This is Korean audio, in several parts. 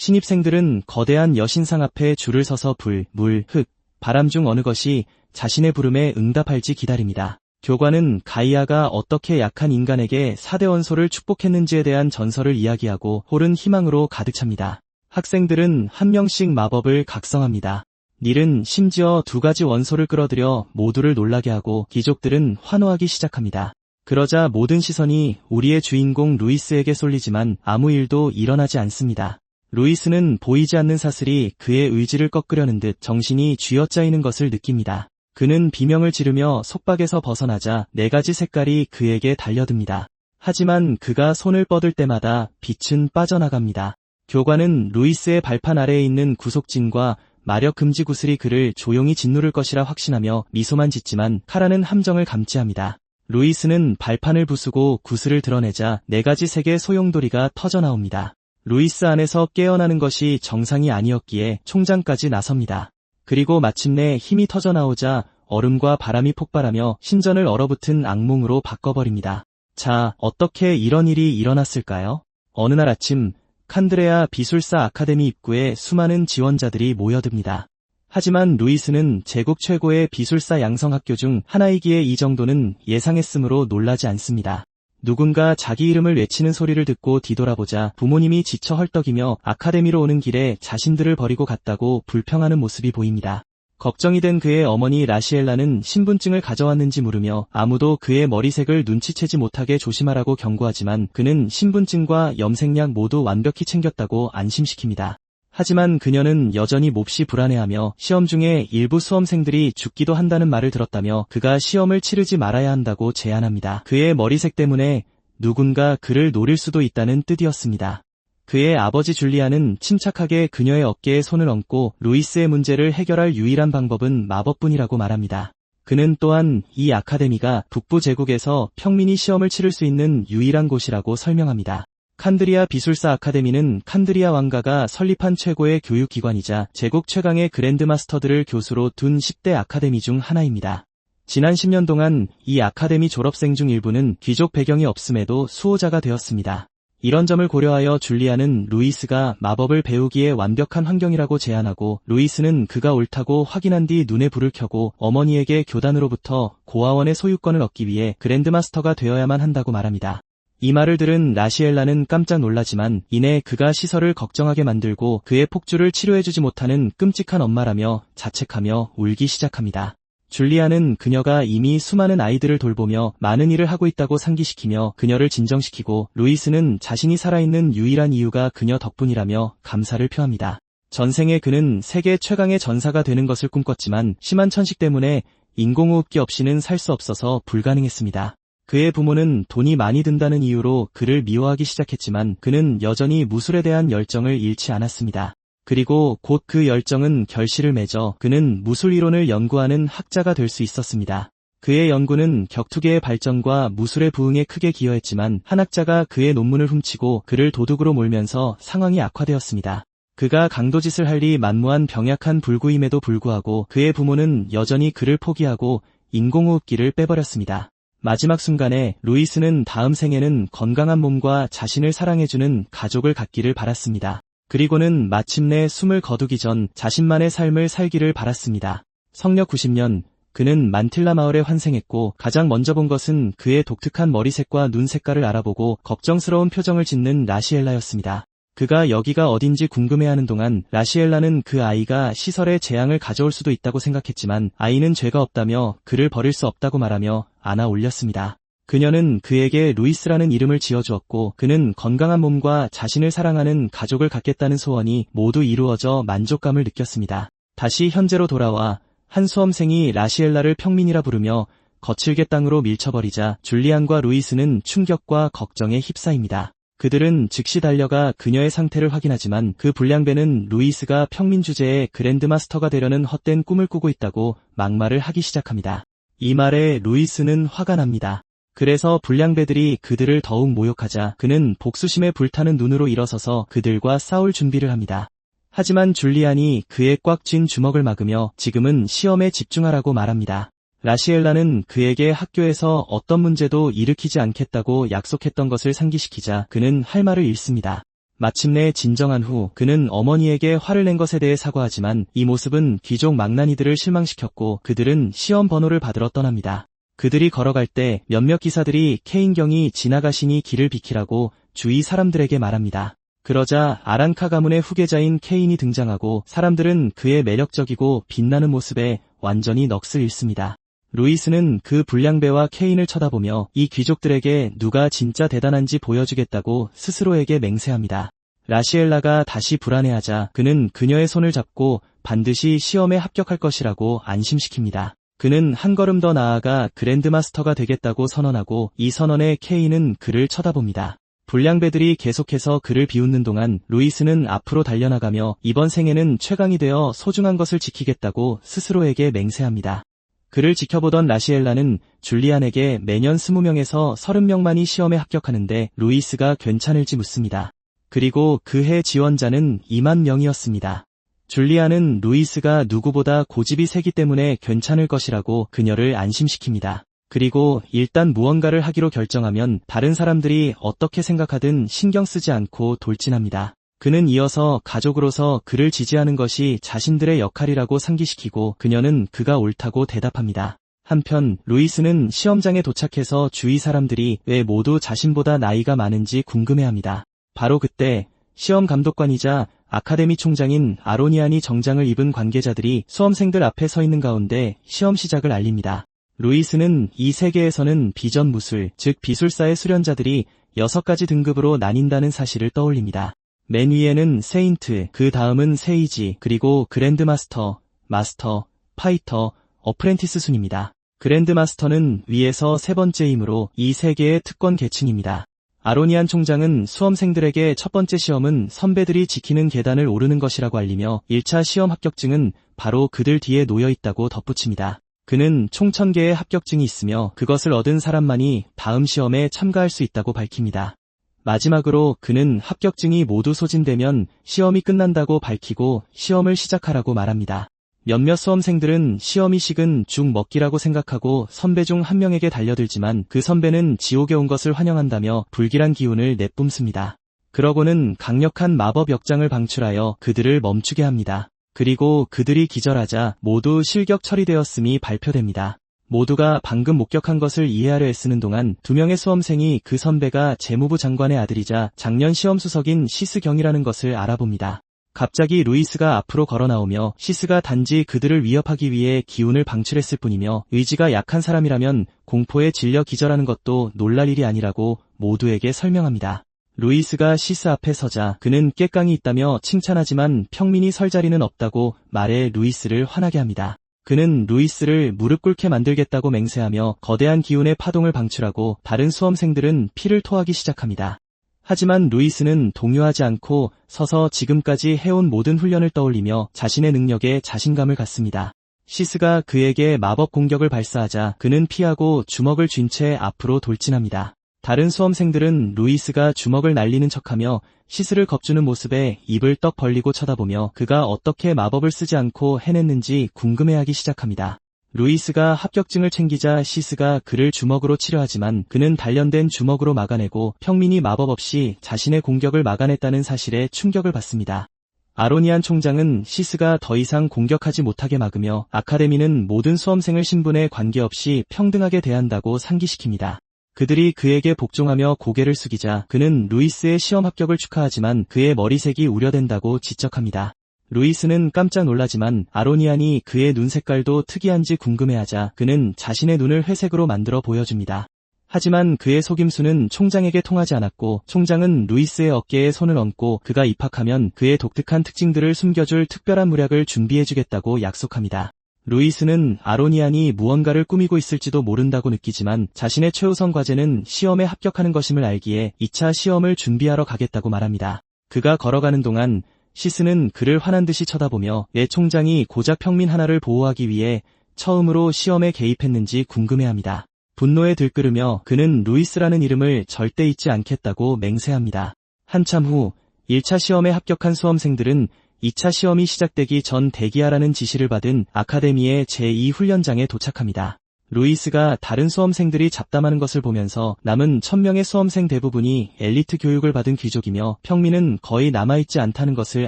신입생들은 거대한 여신상 앞에 줄을 서서 불, 물, 흙, 바람 중 어느 것이 자신의 부름에 응답할지 기다립니다. 교관은 가이아가 어떻게 약한 인간에게 4대 원소를 축복했는지에 대한 전설을 이야기하고 홀은 희망으로 가득 찹니다. 학생들은 한 명씩 마법을 각성합니다. 닐은 심지어 2가지 원소를 끌어들여 모두를 놀라게 하고 귀족들은 환호하기 시작합니다. 그러자 모든 시선이 우리의 주인공 루이스에게 쏠리지만 아무 일도 일어나지 않습니다. 루이스는 보이지 않는 사슬이 그의 의지를 꺾으려는 듯 정신이 쥐어짜이는 것을 느낍니다. 그는 비명을 지르며 속박에서 벗어나자 4가지 색깔이 그에게 달려듭니다. 하지만 그가 손을 뻗을 때마다 빛은 빠져나갑니다. 교관은 루이스의 발판 아래에 있는 구속진과 마력 금지 구슬이 그를 조용히 짓누를 것이라 확신하며 미소만 짓지만 카라는 함정을 감지합니다. 루이스는 발판을 부수고 구슬을 드러내자 4가지 색의 소용돌이가 터져나옵니다. 루이스 안에서 깨어나는 것이 정상이 아니었기에 총장까지 나섭니다. 그리고 마침내 힘이 터져나오자 얼음과 바람이 폭발하며 신전을 얼어붙은 악몽으로 바꿔버립니다. 자, 어떻게 이런 일이 일어났을까요? 어느 날 아침, 칸드레아 비술사 아카데미 입구에 수많은 지원자들이 모여듭니다. 하지만 루이스는 제국 최고의 비술사 양성학교 중 하나이기에 이 정도는 예상했으므로 놀라지 않습니다. 누군가 자기 이름을 외치는 소리를 듣고 뒤돌아보자 부모님이 지쳐 헐떡이며 아카데미로 오는 길에 자신들을 버리고 갔다고 불평하는 모습이 보입니다. 걱정이 된 그의 어머니 라시엘라는 신분증을 가져왔는지 물으며 아무도 그의 머리색을 눈치채지 못하게 조심하라고 경고하지만 그는 신분증과 염색약 모두 완벽히 챙겼다고 안심시킵니다. 하지만 그녀는 여전히 몹시 불안해하며 시험 중에 일부 수험생들이 죽기도 한다는 말을 들었다며 그가 시험을 치르지 말아야 한다고 제안합니다. 그의 머리색 때문에 누군가 그를 노릴 수도 있다는 뜻이었습니다. 그의 아버지 줄리안은 침착하게 그녀의 어깨에 손을 얹고 루이스의 문제를 해결할 유일한 방법은 마법뿐이라고 말합니다. 그는 또한 이 아카데미가 북부 제국에서 평민이 시험을 치를 수 있는 유일한 곳이라고 설명합니다. 칸드리아 비술사 아카데미는 칸드리아 왕가가 설립한 최고의 교육기관이자 제국 최강의 그랜드마스터들을 교수로 둔 10대 아카데미 중 하나입니다. 지난 10년 동안 이 아카데미 졸업생 중 일부는 귀족 배경이 없음에도 수호자가 되었습니다. 이런 점을 고려하여 줄리아는 루이스가 마법을 배우기에 완벽한 환경이라고 제안하고 루이스는 그가 옳다고 확인한 뒤 눈에 불을 켜고 어머니에게 교단으로부터 고아원의 소유권을 얻기 위해 그랜드마스터가 되어야만 한다고 말합니다. 이 말을 들은 라시엘라는 깜짝 놀라지만 이내 그가 시설을 걱정하게 만들고 그의 폭주를 치료해주지 못하는 끔찍한 엄마라며 자책하며 울기 시작합니다. 줄리아는 그녀가 이미 수많은 아이들을 돌보며 많은 일을 하고 있다고 상기시키며 그녀를 진정시키고 루이스는 자신이 살아있는 유일한 이유가 그녀 덕분이라며 감사를 표합니다. 전생에 그는 세계 최강의 전사가 되는 것을 꿈꿨지만 심한 천식 때문에 인공호흡기 없이는 살 수 없어서 불가능했습니다. 그의 부모는 돈이 많이 든다는 이유로 그를 미워하기 시작했지만 그는 여전히 무술에 대한 열정을 잃지 않았습니다. 그리고 곧 그 열정은 결실을 맺어 그는 무술 이론을 연구하는 학자가 될 수 있었습니다. 그의 연구는 격투계의 발전과 무술의 부흥에 크게 기여했지만 한 학자가 그의 논문을 훔치고 그를 도둑으로 몰면서 상황이 악화되었습니다. 그가 강도짓을 할 리 만무한 병약한 불구임에도 불구하고 그의 부모는 여전히 그를 포기하고 인공호흡기를 빼버렸습니다. 마지막 순간에 루이스는 다음 생에는 건강한 몸과 자신을 사랑해주는 가족을 갖기를 바랐습니다. 그리고는 마침내 숨을 거두기 전 자신만의 삶을 살기를 바랐습니다. 성력 90년, 그는 만틸라 마을에 환생했고 가장 먼저 본 것은 그의 독특한 머리색과 눈 색깔을 알아보고 걱정스러운 표정을 짓는 라시엘라였습니다. 그가 여기가 어딘지 궁금해하는 동안 라시엘라는 그 아이가 시설에 재앙을 가져올 수도 있다고 생각했지만 아이는 죄가 없다며 그를 버릴 수 없다고 말하며 안아 올렸습니다. 그녀는 그에게 루이스라는 이름을 지어주었고 그는 건강한 몸과 자신을 사랑하는 가족을 갖겠다는 소원이 모두 이루어져 만족감을 느꼈습니다. 다시 현재로 돌아와 한 수험생이 라시엘라를 평민이라 부르며 거칠게 땅으로 밀쳐버리자 줄리안과 루이스는 충격과 걱정에 휩싸입니다. 그들은 즉시 달려가 그녀의 상태를 확인하지만 그 불량배는 루이스가 평민 주제에 그랜드마스터가 되려는 헛된 꿈을 꾸고 있다고 막말을 하기 시작합니다. 이 말에 루이스는 화가 납니다. 그래서 불량배들이 그들을 더욱 모욕하자 그는 복수심에 불타는 눈으로 일어서서 그들과 싸울 준비를 합니다. 하지만 줄리안이 그의 꽉 쥔 주먹을 막으며 지금은 시험에 집중하라고 말합니다. 라시엘라는 그에게 학교에서 어떤 문제도 일으키지 않겠다고 약속했던 것을 상기시키자 그는 할 말을 잃습니다. 마침내 진정한 후 그는 어머니에게 화를 낸 것에 대해 사과하지만 이 모습은 귀족 망나니들을 실망시켰고 그들은 시험 번호를 받으러 떠납니다. 그들이 걸어갈 때 몇몇 기사들이 케인 경이 지나가시니 길을 비키라고 주위 사람들에게 말합니다. 그러자 아란카 가문의 후계자인 케인이 등장하고 사람들은 그의 매력적이고 빛나는 모습에 완전히 넋을 잃습니다. 루이스는 그 불량배와 케인을 쳐다보며 이 귀족들에게 누가 진짜 대단한지 보여주겠다고 스스로에게 맹세합니다. 라시엘라가 다시 불안해하자 그는 그녀의 손을 잡고 반드시 시험에 합격할 것이라고 안심시킵니다. 그는 한 걸음 더 나아가 그랜드마스터가 되겠다고 선언하고 이 선언에 케인은 그를 쳐다봅니다. 불량배들이 계속해서 그를 비웃는 동안 루이스는 앞으로 달려나가며 이번 생에는 최강이 되어 소중한 것을 지키겠다고 스스로에게 맹세합니다. 그를 지켜보던 라시엘라는 줄리안에게 매년 20명에서 30명만이 시험에 합격하는데 루이스가 괜찮을지 묻습니다. 그리고 그해 지원자는 2만 명이었습니다. 줄리안은 루이스가 누구보다 고집이 세기 때문에 괜찮을 것이라고 그녀를 안심시킵니다. 그리고 일단 무언가를 하기로 결정하면 다른 사람들이 어떻게 생각하든 신경 쓰지 않고 돌진합니다. 그는 이어서 가족으로서 그를 지지하는 것이 자신들의 역할이라고 상기시키고 그녀는 그가 옳다고 대답합니다. 한편 루이스는 시험장에 도착해서 주위 사람들이 왜 모두 자신보다 나이가 많은지 궁금해합니다. 바로 그때 시험 감독관이자 아카데미 총장인 아로니안이 정장을 입은 관계자들이 수험생들 앞에 서 있는 가운데 시험 시작을 알립니다. 루이스는 이 세계에서는 비전무술, 즉 비술사의 수련자들이 6가지 등급으로 나뉜다는 사실을 떠올립니다. 맨 위에는 세인트, 그 다음은 세이지, 그리고 그랜드마스터, 마스터, 파이터, 어프렌티스 순입니다. 그랜드마스터는 위에서 세 번째이므로 이 세계의 특권 계층입니다. 아로니안 총장은 수험생들에게 첫 번째 시험은 선배들이 지키는 계단을 오르는 것이라고 알리며 1차 시험 합격증은 바로 그들 뒤에 놓여 있다고 덧붙입니다. 그는 총 1000개의 합격증이 있으며 그것을 얻은 사람만이 다음 시험에 참가할 수 있다고 밝힙니다. 마지막으로 그는 합격증이 모두 소진되면 시험이 끝난다고 밝히고 시험을 시작하라고 말합니다. 몇몇 수험생들은 시험이 식은 죽 먹기라고 생각하고 선배 중 한 명에게 달려들지만 그 선배는 지옥에 온 것을 환영한다며 불길한 기운을 내뿜습니다. 그러고는 강력한 마법 역장을 방출하여 그들을 멈추게 합니다. 그리고 그들이 기절하자 모두 실격 처리되었음이 발표됩니다. 모두가 방금 목격한 것을 이해하려 애쓰는 동안 2명의 수험생이 그 선배가 재무부 장관의 아들이자 작년 시험 수석인 시스 경이라는 것을 알아봅니다. 갑자기 루이스가 앞으로 걸어 나오며 시스가 단지 그들을 위협하기 위해 기운을 방출했을 뿐이며 의지가 약한 사람이라면 공포에 질려 기절하는 것도 놀랄 일이 아니라고 모두에게 설명합니다. 루이스가 시스 앞에 서자 그는 꽹강이 있다며 칭찬하지만 평민이 설 자리는 없다고 말해 루이스를 화나게 합니다. 그는 루이스를 무릎 꿇게 만들겠다고 맹세하며 거대한 기운의 파동을 방출하고 다른 수험생들은 피를 토하기 시작합니다. 하지만 루이스는 동요하지 않고 서서 지금까지 해온 모든 훈련을 떠올리며 자신의 능력에 자신감을 갖습니다. 시스가 그에게 마법 공격을 발사하자 그는 피하고 주먹을 쥔 채 앞으로 돌진합니다. 다른 수험생들은 루이스가 주먹을 날리는 척하며 시스를 겁주는 모습에 입을 떡 벌리고 쳐다보며 그가 어떻게 마법을 쓰지 않고 해냈는지 궁금해하기 시작합니다. 루이스가 합격증을 챙기자 시스가 그를 주먹으로 치려하지만 그는 단련된 주먹으로 막아내고 평민이 마법 없이 자신의 공격을 막아냈다는 사실에 충격을 받습니다. 아로니안 총장은 시스가 더 이상 공격하지 못하게 막으며 아카데미는 모든 수험생을 신분에 관계없이 평등하게 대한다고 상기시킵니다. 그들이 그에게 복종하며 고개를 숙이자 그는 루이스의 시험 합격을 축하하지만 그의 머리색이 우려된다고 지적합니다. 루이스는 깜짝 놀라지만 아로니안이 그의 눈 색깔도 특이한지 궁금해하자 그는 자신의 눈을 회색으로 만들어 보여줍니다. 하지만 그의 속임수는 총장에게 통하지 않았고 총장은 루이스의 어깨에 손을 얹고 그가 입학하면 그의 독특한 특징들을 숨겨줄 특별한 무략을 준비해주겠다고 약속합니다. 루이스는 아로니안이 무언가를 꾸미고 있을지도 모른다고 느끼지만 자신의 최우선 과제는 시험에 합격하는 것임을 알기에 2차 시험을 준비하러 가겠다고 말합니다. 그가 걸어가는 동안 시스는 그를 화난 듯이 쳐다보며 왜 총장이 고작 평민 하나를 보호하기 위해 처음으로 시험에 개입했는지 궁금해합니다. 분노에 들끓으며 그는 루이스라는 이름을 절대 잊지 않겠다고 맹세합니다. 한참 후 1차 시험에 합격한 수험생들은 2차 시험이 시작되기 전 대기하라는 지시를 받은 아카데미의 제2훈련장에 도착합니다. 루이스가 다른 수험생들이 잡담하는 것을 보면서 남은 1000명의 수험생 대부분이 엘리트 교육을 받은 귀족이며 평민은 거의 남아있지 않다는 것을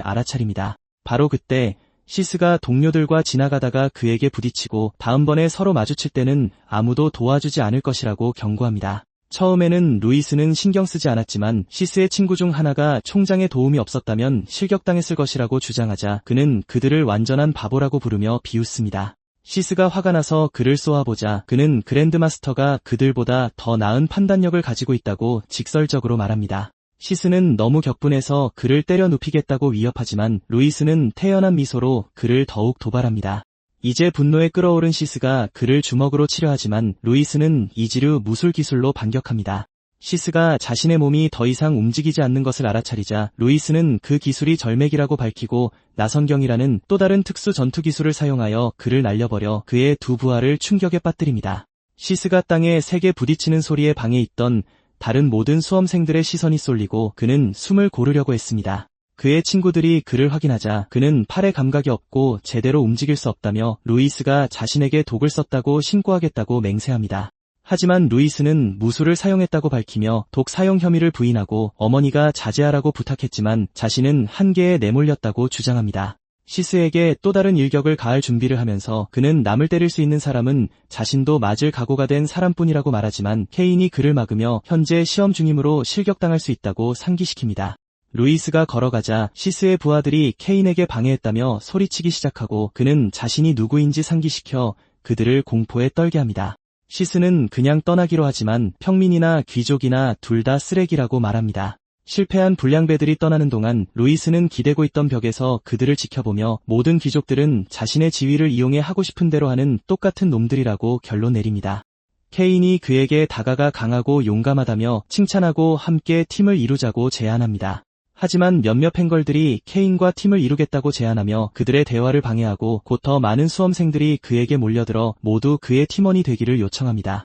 알아차립니다. 바로 그때 시스가 동료들과 지나가다가 그에게 부딪히고 다음번에 서로 마주칠 때는 아무도 도와주지 않을 것이라고 경고합니다. 처음에는 루이스는 신경 쓰지 않았지만 시스의 친구 중 하나가 총장의 도움이 없었다면 실격당했을 것이라고 주장하자 그는 그들을 완전한 바보라고 부르며 비웃습니다. 시스가 화가 나서 그를 쏘아보자 그는 그랜드마스터가 그들보다 더 나은 판단력을 가지고 있다고 직설적으로 말합니다. 시스는 너무 격분해서 그를 때려 눕히겠다고 위협하지만 루이스는 태연한 미소로 그를 더욱 도발합니다. 이제 분노에 끓어오른 시스가 그를 주먹으로 치려하지만 루이스는 이지류 무술 기술로 반격합니다. 시스가 자신의 몸이 더 이상 움직이지 않는 것을 알아차리자 루이스는 그 기술이 절맥이라고 밝히고 나선경이라는 또 다른 특수 전투 기술을 사용하여 그를 날려버려 그의 두 부하를 충격에 빠뜨립니다. 시스가 땅에 세게 부딪히는 소리에 방에 있던 다른 모든 수험생들의 시선이 쏠리고 그는 숨을 고르려고 했습니다. 그의 친구들이 그를 확인하자 그는 팔에 감각이 없고 제대로 움직일 수 없다며 루이스가 자신에게 독을 썼다고 신고하겠다고 맹세합니다. 하지만 루이스는 무술을 사용했다고 밝히며 독 사용 혐의를 부인하고 어머니가 자제하라고 부탁했지만 자신은 한계에 내몰렸다고 주장합니다. 시스에게 또 다른 일격을 가할 준비를 하면서 그는 남을 때릴 수 있는 사람은 자신도 맞을 각오가 된 사람뿐이라고 말하지만 케인이 그를 막으며 현재 시험 중이므로 실격당할 수 있다고 상기시킵니다. 루이스가 걸어가자 시스의 부하들이 케인에게 방해했다며 소리치기 시작하고 그는 자신이 누구인지 상기시켜 그들을 공포에 떨게 합니다. 시스는 그냥 떠나기로 하지만 평민이나 귀족이나 둘 다 쓰레기라고 말합니다. 실패한 불량배들이 떠나는 동안 루이스는 기대고 있던 벽에서 그들을 지켜보며 모든 귀족들은 자신의 지위를 이용해 하고 싶은 대로 하는 똑같은 놈들이라고 결론 내립니다. 케인이 그에게 다가가 강하고 용감하다며 칭찬하고 함께 팀을 이루자고 제안합니다. 하지만 몇몇 팬걸들이 케인과 팀을 이루겠다고 제안하며 그들의 대화를 방해하고 곧 더 많은 수험생들이 그에게 몰려들어 모두 그의 팀원이 되기를 요청합니다.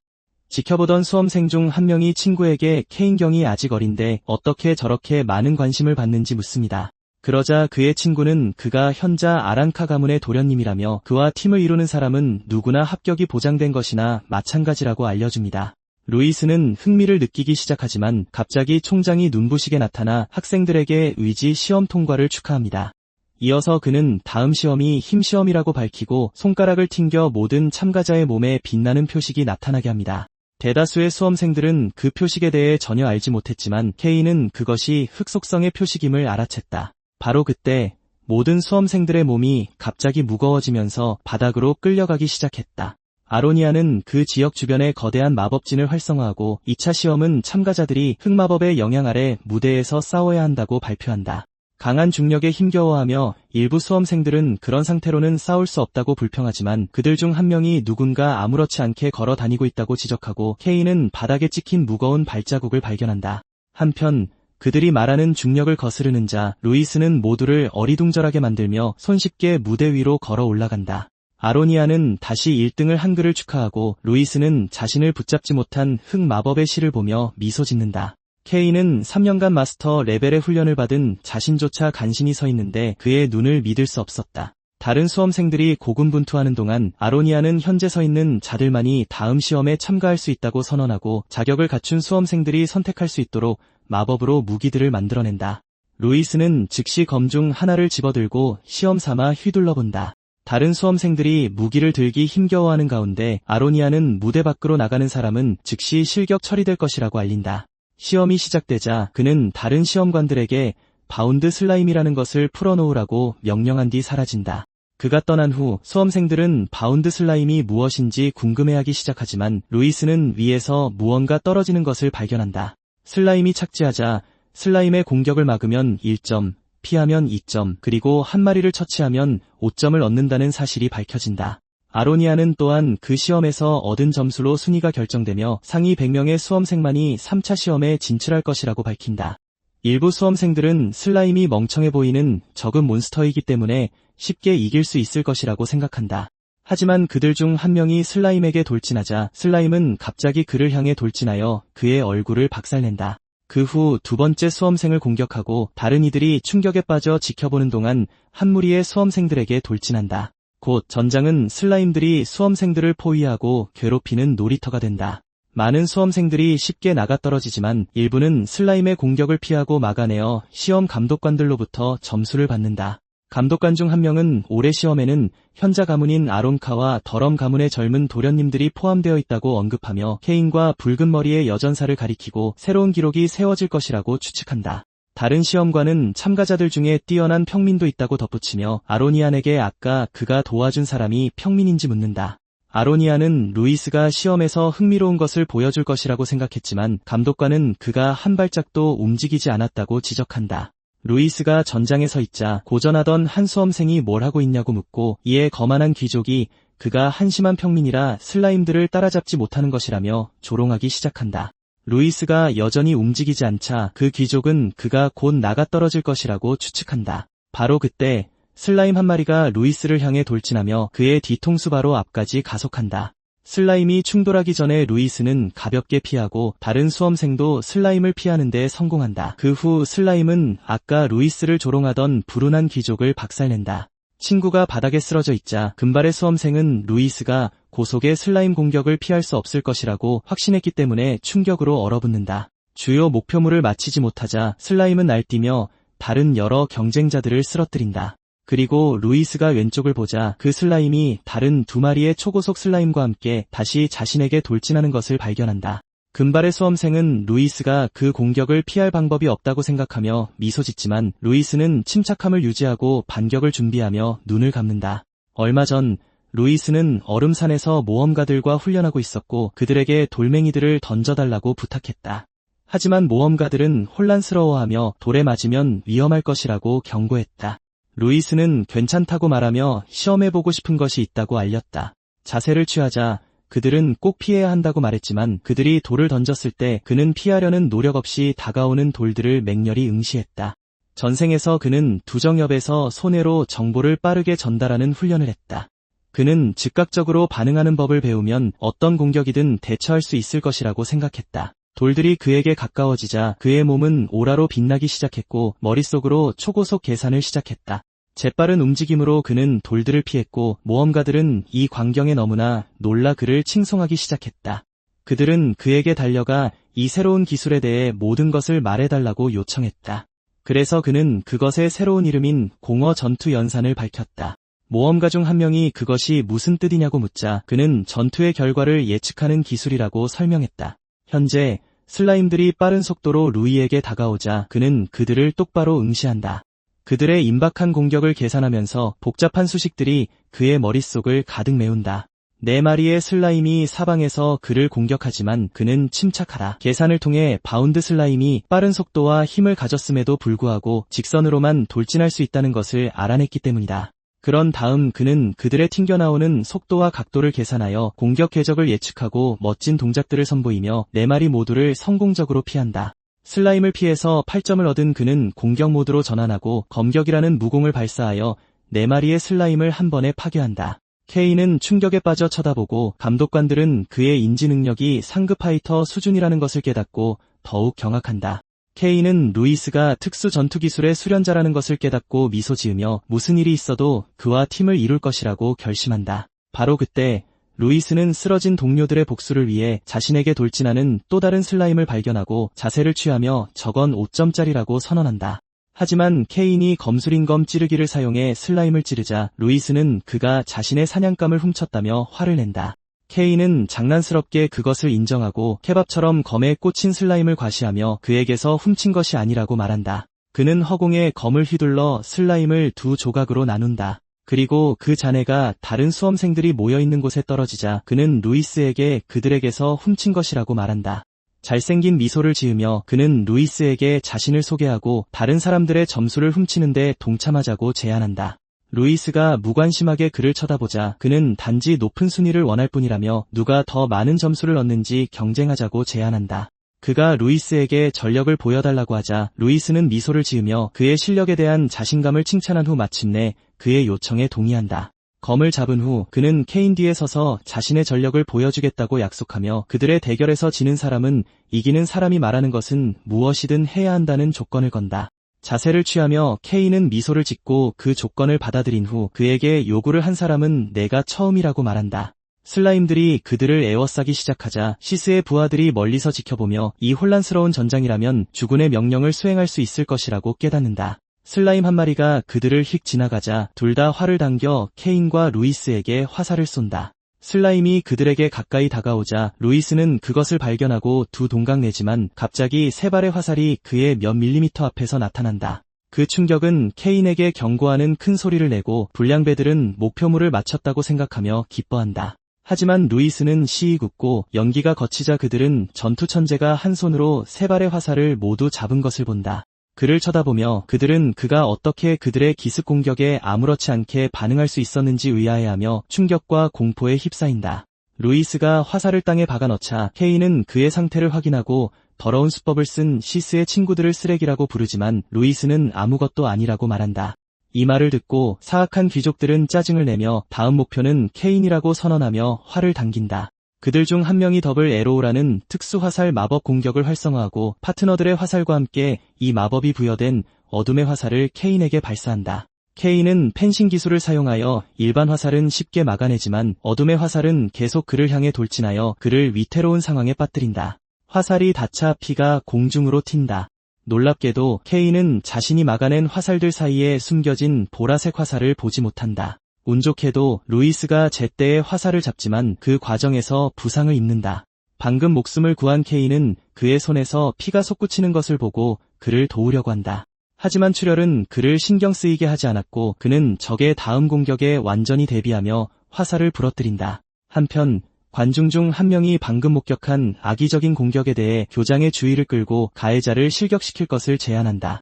지켜보던 수험생 중 한 명이 친구에게 케인 경이 아직 어린데 어떻게 저렇게 많은 관심을 받는지 묻습니다. 그러자 그의 친구는 그가 현자 아랑카 가문의 도련님이라며 그와 팀을 이루는 사람은 누구나 합격이 보장된 것이나 마찬가지라고 알려줍니다. 루이스는 흥미를 느끼기 시작하지만 갑자기 총장이 눈부시게 나타나 학생들에게 의지 시험 통과를 축하합니다. 이어서 그는 다음 시험이 힘 시험이라고 밝히고 손가락을 튕겨 모든 참가자의 몸에 빛나는 표식이 나타나게 합니다. 대다수의 수험생들은 그 표식에 대해 전혀 알지 못했지만 케인은 그것이 흑속성의 표식임을 알아챘다. 바로 그때 모든 수험생들의 몸이 갑자기 무거워지면서 바닥으로 끌려가기 시작했다. 아로니아는 그 지역 주변에 거대한 마법진을 활성화하고 2차 시험은 참가자들이 흑마법의 영향 아래 무대에서 싸워야 한다고 발표한다. 강한 중력에 힘겨워하며 일부 수험생들은 그런 상태로는 싸울 수 없다고 불평하지만 그들 중 한 명이 누군가 아무렇지 않게 걸어 다니고 있다고 지적하고 케인은 바닥에 찍힌 무거운 발자국을 발견한다. 한편 그들이 말하는 중력을 거스르는 자 루이스는 모두를 어리둥절하게 만들며 손쉽게 무대 위로 걸어 올라간다. 아로니아는 다시 1등을 한 그를 축하하고 루이스는 자신을 붙잡지 못한 흑마법의 실을 보며 미소 짓는다. 케인은 3년간 마스터 레벨의 훈련을 받은 자신조차 간신히 서 있는데 그의 눈을 믿을 수 없었다. 다른 수험생들이 고군분투하는 동안 아로니아는 현재 서 있는 자들만이 다음 시험에 참가할 수 있다고 선언하고 자격을 갖춘 수험생들이 선택할 수 있도록 마법으로 무기들을 만들어낸다. 루이스는 즉시 검 중 하나를 집어들고 시험 삼아 휘둘러 본다. 다른 수험생들이 무기를 들기 힘겨워하는 가운데 아로니아는 무대 밖으로 나가는 사람은 즉시 실격 처리될 것이라고 알린다. 시험이 시작되자 그는 다른 시험관들에게 바운드 슬라임이라는 것을 풀어놓으라고 명령한 뒤 사라진다. 그가 떠난 후 수험생들은 바운드 슬라임이 무엇인지 궁금해하기 시작하지만 루이스는 위에서 무언가 떨어지는 것을 발견한다. 슬라임이 착지하자 슬라임의 공격을 막으면 1점, 피하면 2점, 그리고 한 마리를 처치하면 5점을 얻는다는 사실이 밝혀진다. 아로니아는 또한 그 시험에서 얻은 점수로 순위가 결정되며 상위 100명의 수험생만이 3차 시험에 진출할 것이라고 밝힌다. 일부 수험생들은 슬라임이 멍청해 보이는 적은 몬스터이기 때문에 쉽게 이길 수 있을 것이라고 생각한다. 하지만 그들 중 한 명이 슬라임에게 돌진하자 슬라임은 갑자기 그를 향해 돌진하여 그의 얼굴을 박살낸다. 그 후 두 번째 수험생을 공격하고 다른 이들이 충격에 빠져 지켜보는 동안 한 무리의 수험생들에게 돌진한다. 곧 전장은 슬라임들이 수험생들을 포위하고 괴롭히는 놀이터가 된다. 많은 수험생들이 쉽게 나가떨어지지만 일부는 슬라임의 공격을 피하고 막아내어 시험 감독관들로부터 점수를 받는다. 감독관 중 한 명은 올해 시험에는 현자 가문인 아론카와 더럼 가문의 젊은 도련님들이 포함되어 있다고 언급하며 케인과 붉은 머리의 여전사를 가리키고 새로운 기록이 세워질 것이라고 추측한다. 다른 시험관은 참가자들 중에 뛰어난 평민도 있다고 덧붙이며 아로니안에게 아까 그가 도와준 사람이 평민인지 묻는다. 아로니안은 루이스가 시험에서 흥미로운 것을 보여줄 것이라고 생각했지만 감독관은 그가 한 발짝도 움직이지 않았다고 지적한다. 루이스가 전장에 서 있자 고전하던 한 수험생이 뭘 하고 있냐고 묻고 이에 거만한 귀족이 그가 한심한 평민이라 슬라임들을 따라잡지 못하는 것이라며 조롱하기 시작한다. 루이스가 여전히 움직이지 않자 그 귀족은 그가 곧 나가떨어질 것이라고 추측한다. 바로 그때 슬라임 한 마리가 루이스를 향해 돌진하며 그의 뒤통수 바로 앞까지 가속한다. 슬라임이 충돌하기 전에 루이스는 가볍게 피하고 다른 수험생도 슬라임을 피하는 데 성공한다. 그 후 슬라임은 아까 루이스를 조롱하던 불운한 귀족을 박살낸다. 친구가 바닥에 쓰러져 있자 금발의 수험생은 루이스가 고속의 슬라임 공격을 피할 수 없을 것이라고 확신했기 때문에 충격으로 얼어붙는다. 주요 목표물을 마치지 못하자 슬라임은 날뛰며 다른 여러 경쟁자들을 쓰러뜨린다. 그리고 루이스가 왼쪽을 보자 그 슬라임이 다른 두 마리의 초고속 슬라임과 함께 다시 자신에게 돌진하는 것을 발견한다. 금발의 수험생은 루이스가 그 공격을 피할 방법이 없다고 생각하며 미소 짓지만 루이스는 침착함을 유지하고 반격을 준비하며 눈을 감는다. 얼마 전 루이스는 얼음산에서 모험가들과 훈련하고 있었고 그들에게 돌멩이들을 던져달라고 부탁했다. 하지만 모험가들은 혼란스러워하며 돌에 맞으면 위험할 것이라고 경고했다. 루이스는 괜찮다고 말하며 시험해보고 싶은 것이 있다고 알렸다. 자세를 취하자 그들은 꼭 피해야 한다고 말했지만 그들이 돌을 던졌을 때 그는 피하려는 노력 없이 다가오는 돌들을 맹렬히 응시했다. 전생에서 그는 두정엽에서 손해로 정보를 빠르게 전달하는 훈련을 했다. 그는 즉각적으로 반응하는 법을 배우면 어떤 공격이든 대처할 수 있을 것이라고 생각했다. 돌들이 그에게 가까워지자 그의 몸은 오라로 빛나기 시작했고 머릿속으로 초고속 계산을 시작했다. 재빠른 움직임으로 그는 돌들을 피했고 모험가들은 이 광경에 너무나 놀라 그를 칭송하기 시작했다. 그들은 그에게 달려가 이 새로운 기술에 대해 모든 것을 말해달라고 요청했다. 그래서 그는 그것의 새로운 이름인 공허 전투 연산을 밝혔다. 모험가 중 한 명이 그것이 무슨 뜻이냐고 묻자 그는 전투의 결과를 예측하는 기술이라고 설명했다. 현재 슬라임들이 빠른 속도로 루이에게 다가오자 그는 그들을 똑바로 응시한다. 그들의 임박한 공격을 계산하면서 복잡한 수식들이 그의 머릿속을 가득 메운다. 4마리의 슬라임이 사방에서 그를 공격하지만 그는 침착하다. 계산을 통해 바운드 슬라임이 빠른 속도와 힘을 가졌음에도 불구하고 직선으로만 돌진할 수 있다는 것을 알아냈기 때문이다. 그런 다음 그는 그들의 튕겨나오는 속도와 각도를 계산하여 공격 궤적을 예측하고 멋진 동작들을 선보이며 4마리 모두를 성공적으로 피한다. 슬라임을 피해서 8점을 얻은 그는 공격 모드로 전환하고 검격이라는 무공을 발사하여 4마리의 슬라임을 한 번에 파괴한다. 케인은 충격에 빠져 쳐다보고 감독관들은 그의 인지 능력이 상급 파이터 수준이라는 것을 깨닫고 더욱 경악한다. 케인은 루이스가 특수 전투 기술의 수련자라는 것을 깨닫고 미소 지으며 무슨 일이 있어도 그와 팀을 이룰 것이라고 결심한다. 바로 그때 루이스는 쓰러진 동료들의 복수를 위해 자신에게 돌진하는 또 다른 슬라임을 발견하고 자세를 취하며 저건 5점짜리라고 선언한다. 하지만 케인이 검술인검 찌르기를 사용해 슬라임을 찌르자 루이스는 그가 자신의 사냥감을 훔쳤다며 화를 낸다. 케인은 장난스럽게 그것을 인정하고 케밥처럼 검에 꽂힌 슬라임을 과시하며 그에게서 훔친 것이 아니라고 말한다. 그는 허공에 검을 휘둘러 슬라임을 두 조각으로 나눈다. 그리고 그 잔해가 다른 수험생들이 모여있는 곳에 떨어지자 그는 루이스에게 그들에게서 훔친 것이라고 말한다. 잘생긴 미소를 지으며 그는 루이스에게 자신을 소개하고 다른 사람들의 점수를 훔치는데 동참하자고 제안한다. 루이스가 무관심하게 그를 쳐다보자 그는 단지 높은 순위를 원할 뿐이라며 누가 더 많은 점수를 얻는지 경쟁하자고 제안한다. 그가 루이스에게 전력을 보여달라고 하자 루이스는 미소를 지으며 그의 실력에 대한 자신감을 칭찬한 후 마침내 그의 요청에 동의한다. 검을 잡은 후 그는 케인 뒤에 서서 자신의 전력을 보여주겠다고 약속하며 그들의 대결에서 지는 사람은 이기는 사람이 말하는 것은 무엇이든 해야 한다는 조건을 건다. 자세를 취하며 케인은 미소를 짓고 그 조건을 받아들인 후 그에게 요구를 한 사람은 내가 처음이라고 말한다. 슬라임들이 그들을 에워싸기 시작하자 시스의 부하들이 멀리서 지켜보며 이 혼란스러운 전장이라면 주군의 명령을 수행할 수 있을 것이라고 깨닫는다. 슬라임 한 마리가 그들을 휙 지나가자 둘 다 활을 당겨 케인과 루이스에게 화살을 쏜다. 슬라임이 그들에게 가까이 다가오자 루이스는 그것을 발견하고 두 동강 내지만 갑자기 세 발의 화살이 그의 몇 밀리미터 앞에서 나타난다. 그 충격은 케인에게 경고하는 큰 소리를 내고 불량배들은 목표물을 맞췄다고 생각하며 기뻐한다. 하지만 루이스는 시익 웃고 연기가 거치자 그들은 전투 천재가 한 손으로 세 발의 화살을 모두 잡은 것을 본다. 그를 쳐다보며 그들은 그가 어떻게 그들의 기습 공격에 아무렇지 않게 반응할 수 있었는지 의아해하며 충격과 공포에 휩싸인다. 루이스가 화살을 땅에 박아넣자 케인은 그의 상태를 확인하고 더러운 수법을 쓴 시스의 친구들을 쓰레기라고 부르지만 루이스는 아무것도 아니라고 말한다. 이 말을 듣고 사악한 귀족들은 짜증을 내며 다음 목표는 케인이라고 선언하며 활을 당긴다. 그들 중 한 명이 더블 에로우라는 특수화살 마법 공격을 활성화하고 파트너들의 화살과 함께 이 마법이 부여된 어둠의 화살을 케인에게 발사한다. 케인은 펜싱 기술을 사용하여 일반 화살은 쉽게 막아내지만 어둠의 화살은 계속 그를 향해 돌진하여 그를 위태로운 상황에 빠뜨린다. 화살이 닿자 피가 공중으로 튄다. 놀랍게도 케인은 자신이 막아낸 화살들 사이에 숨겨진 보라색 화살을 보지 못한다. 운 좋게도 루이스가 제때에 화살을 잡지만 그 과정에서 부상을 입는다. 방금 목숨을 구한 케인은 그의 손에서 피가 솟구치는 것을 보고 그를 도우려고 한다. 하지만 출혈은 그를 신경 쓰이게 하지 않았고 그는 적의 다음 공격에 완전히 대비하며 화살을 부러뜨린다. 한편 관중 중 한 명이 방금 목격한 악의적인 공격에 대해 교장의 주의를 끌고 가해자를 실격시킬 것을 제안한다.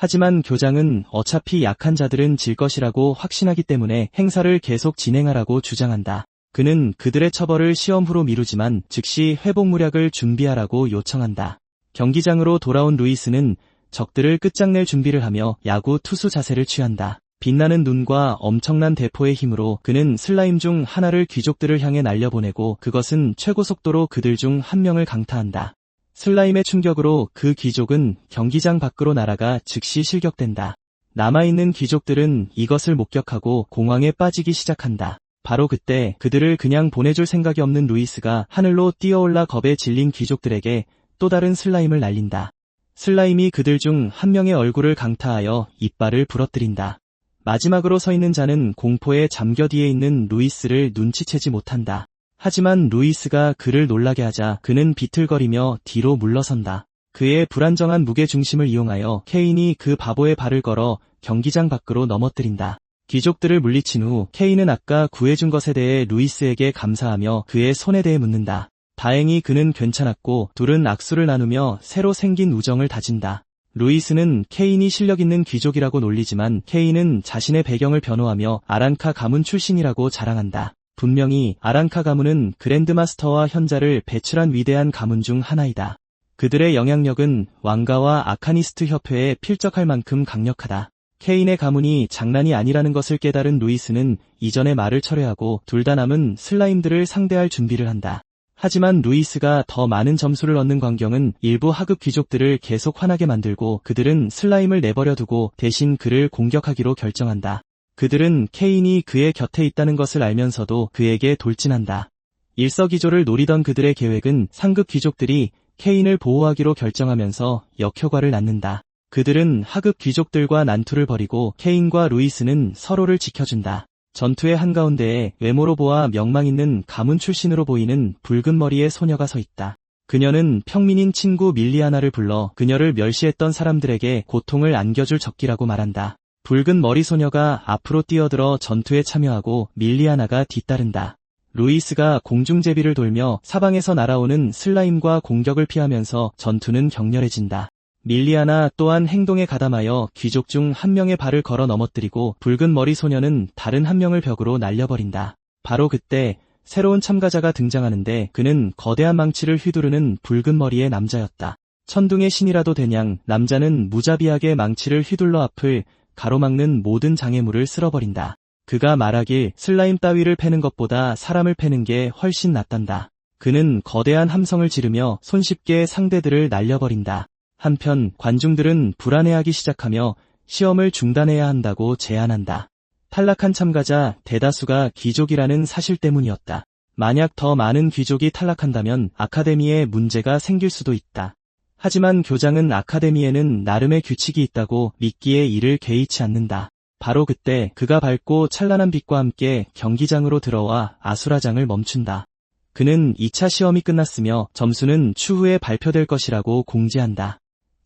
하지만 교장은 어차피 약한 자들은 질 것이라고 확신하기 때문에 행사를 계속 진행하라고 주장한다. 그는 그들의 처벌을 시험 후로 미루지만 즉시 회복 무략을 준비하라고 요청한다. 경기장으로 돌아온 루이스는 적들을 끝장낼 준비를 하며 야구 투수 자세를 취한다. 빛나는 눈과 엄청난 대포의 힘으로 그는 슬라임 중 하나를 귀족들을 향해 날려보내고 그것은 최고 속도로 그들 중 한 명을 강타한다. 슬라임의 충격으로 그 귀족은 경기장 밖으로 날아가 즉시 실격된다. 남아있는 귀족들은 이것을 목격하고 공황에 빠지기 시작한다. 바로 그때 그들을 그냥 보내줄 생각이 없는 루이스가 하늘로 뛰어올라 겁에 질린 귀족들에게 또 다른 슬라임을 날린다. 슬라임이 그들 중 한 명의 얼굴을 강타하여 이빨을 부러뜨린다. 마지막으로 서 있는 자는 공포에 잠겨 뒤에 있는 루이스를 눈치채지 못한다. 하지만 루이스가 그를 놀라게 하자 그는 비틀거리며 뒤로 물러선다. 그의 불안정한 무게중심을 이용하여 케인이 그 바보의 발을 걸어 경기장 밖으로 넘어뜨린다. 귀족들을 물리친 후 케인은 아까 구해준 것에 대해 루이스에게 감사하며 그의 손에 대해 묻는다. 다행히 그는 괜찮았고 둘은 악수를 나누며 새로 생긴 우정을 다진다. 루이스는 케인이 실력 있는 귀족이라고 놀리지만 케인은 자신의 배경을 변호하며 아란카 가문 출신이라고 자랑한다. 분명히 아란카 가문은 그랜드마스터와 현자를 배출한 위대한 가문 중 하나이다. 그들의 영향력은 왕가와 아카니스트 협회에 필적할 만큼 강력하다. 케인의 가문이 장난이 아니라는 것을 깨달은 루이스는 이전의 말을 철회하고 둘 다 남은 슬라임들을 상대할 준비를 한다. 하지만 루이스가 더 많은 점수를 얻는 광경은 일부 하급 귀족들을 계속 화나게 만들고 그들은 슬라임을 내버려 두고 대신 그를 공격하기로 결정한다. 그들은 케인이 그의 곁에 있다는 것을 알면서도 그에게 돌진한다. 일석이조를 노리던 그들의 계획은 상급 귀족들이 케인을 보호하기로 결정하면서 역효과를 낳는다. 그들은 하급 귀족들과 난투를 벌이고 케인과 루이스는 서로를 지켜준다. 전투의 한가운데에 외모로 보아 명망 있는 가문 출신으로 보이는 붉은 머리의 소녀가 서 있다. 그녀는 평민인 친구 밀리아나를 불러 그녀를 멸시했던 사람들에게 고통을 안겨줄 적기라고 말한다. 붉은 머리 소녀가 앞으로 뛰어들어 전투에 참여하고 밀리아나가 뒤따른다. 루이스가 공중제비를 돌며 사방에서 날아오는 슬라임과 공격을 피하면서 전투는 격렬해진다. 밀리아나 또한 행동에 가담하여 귀족 중 한 명의 발을 걸어 넘어뜨리고 붉은 머리 소녀는 다른 한 명을 벽으로 날려버린다. 바로 그때 새로운 참가자가 등장하는데 그는 거대한 망치를 휘두르는 붉은 머리의 남자였다. 천둥의 신이라도 되냥 남자는 무자비하게 망치를 휘둘러 앞을 가로막는 모든 장애물을 쓸어버린다. 그가 말하길 슬라임 따위를 패는 것보다 사람을 패는 게 훨씬 낫단다. 그는 거대한 함성을 지르며 손쉽게 상대들을 날려버린다. 한편 관중들은 불안해하기 시작하며 시험을 중단해야 한다고 제안한다. 탈락한 참가자 대다수가 귀족이라는 사실 때문이었다. 만약 더 많은 귀족이 탈락한다면 아카데미에 문제가 생길 수도 있다. 하지만 교장은 아카데미에는 나름의 규칙이 있다고 믿기에 이를 개의치 않는다. 바로 그때 그가 밝고 찬란한 빛과 함께 경기장으로 들어와 아수라장을 멈춘다. 그는 2차 시험이 끝났으며 점수는 추후에 발표될 것이라고 공지한다.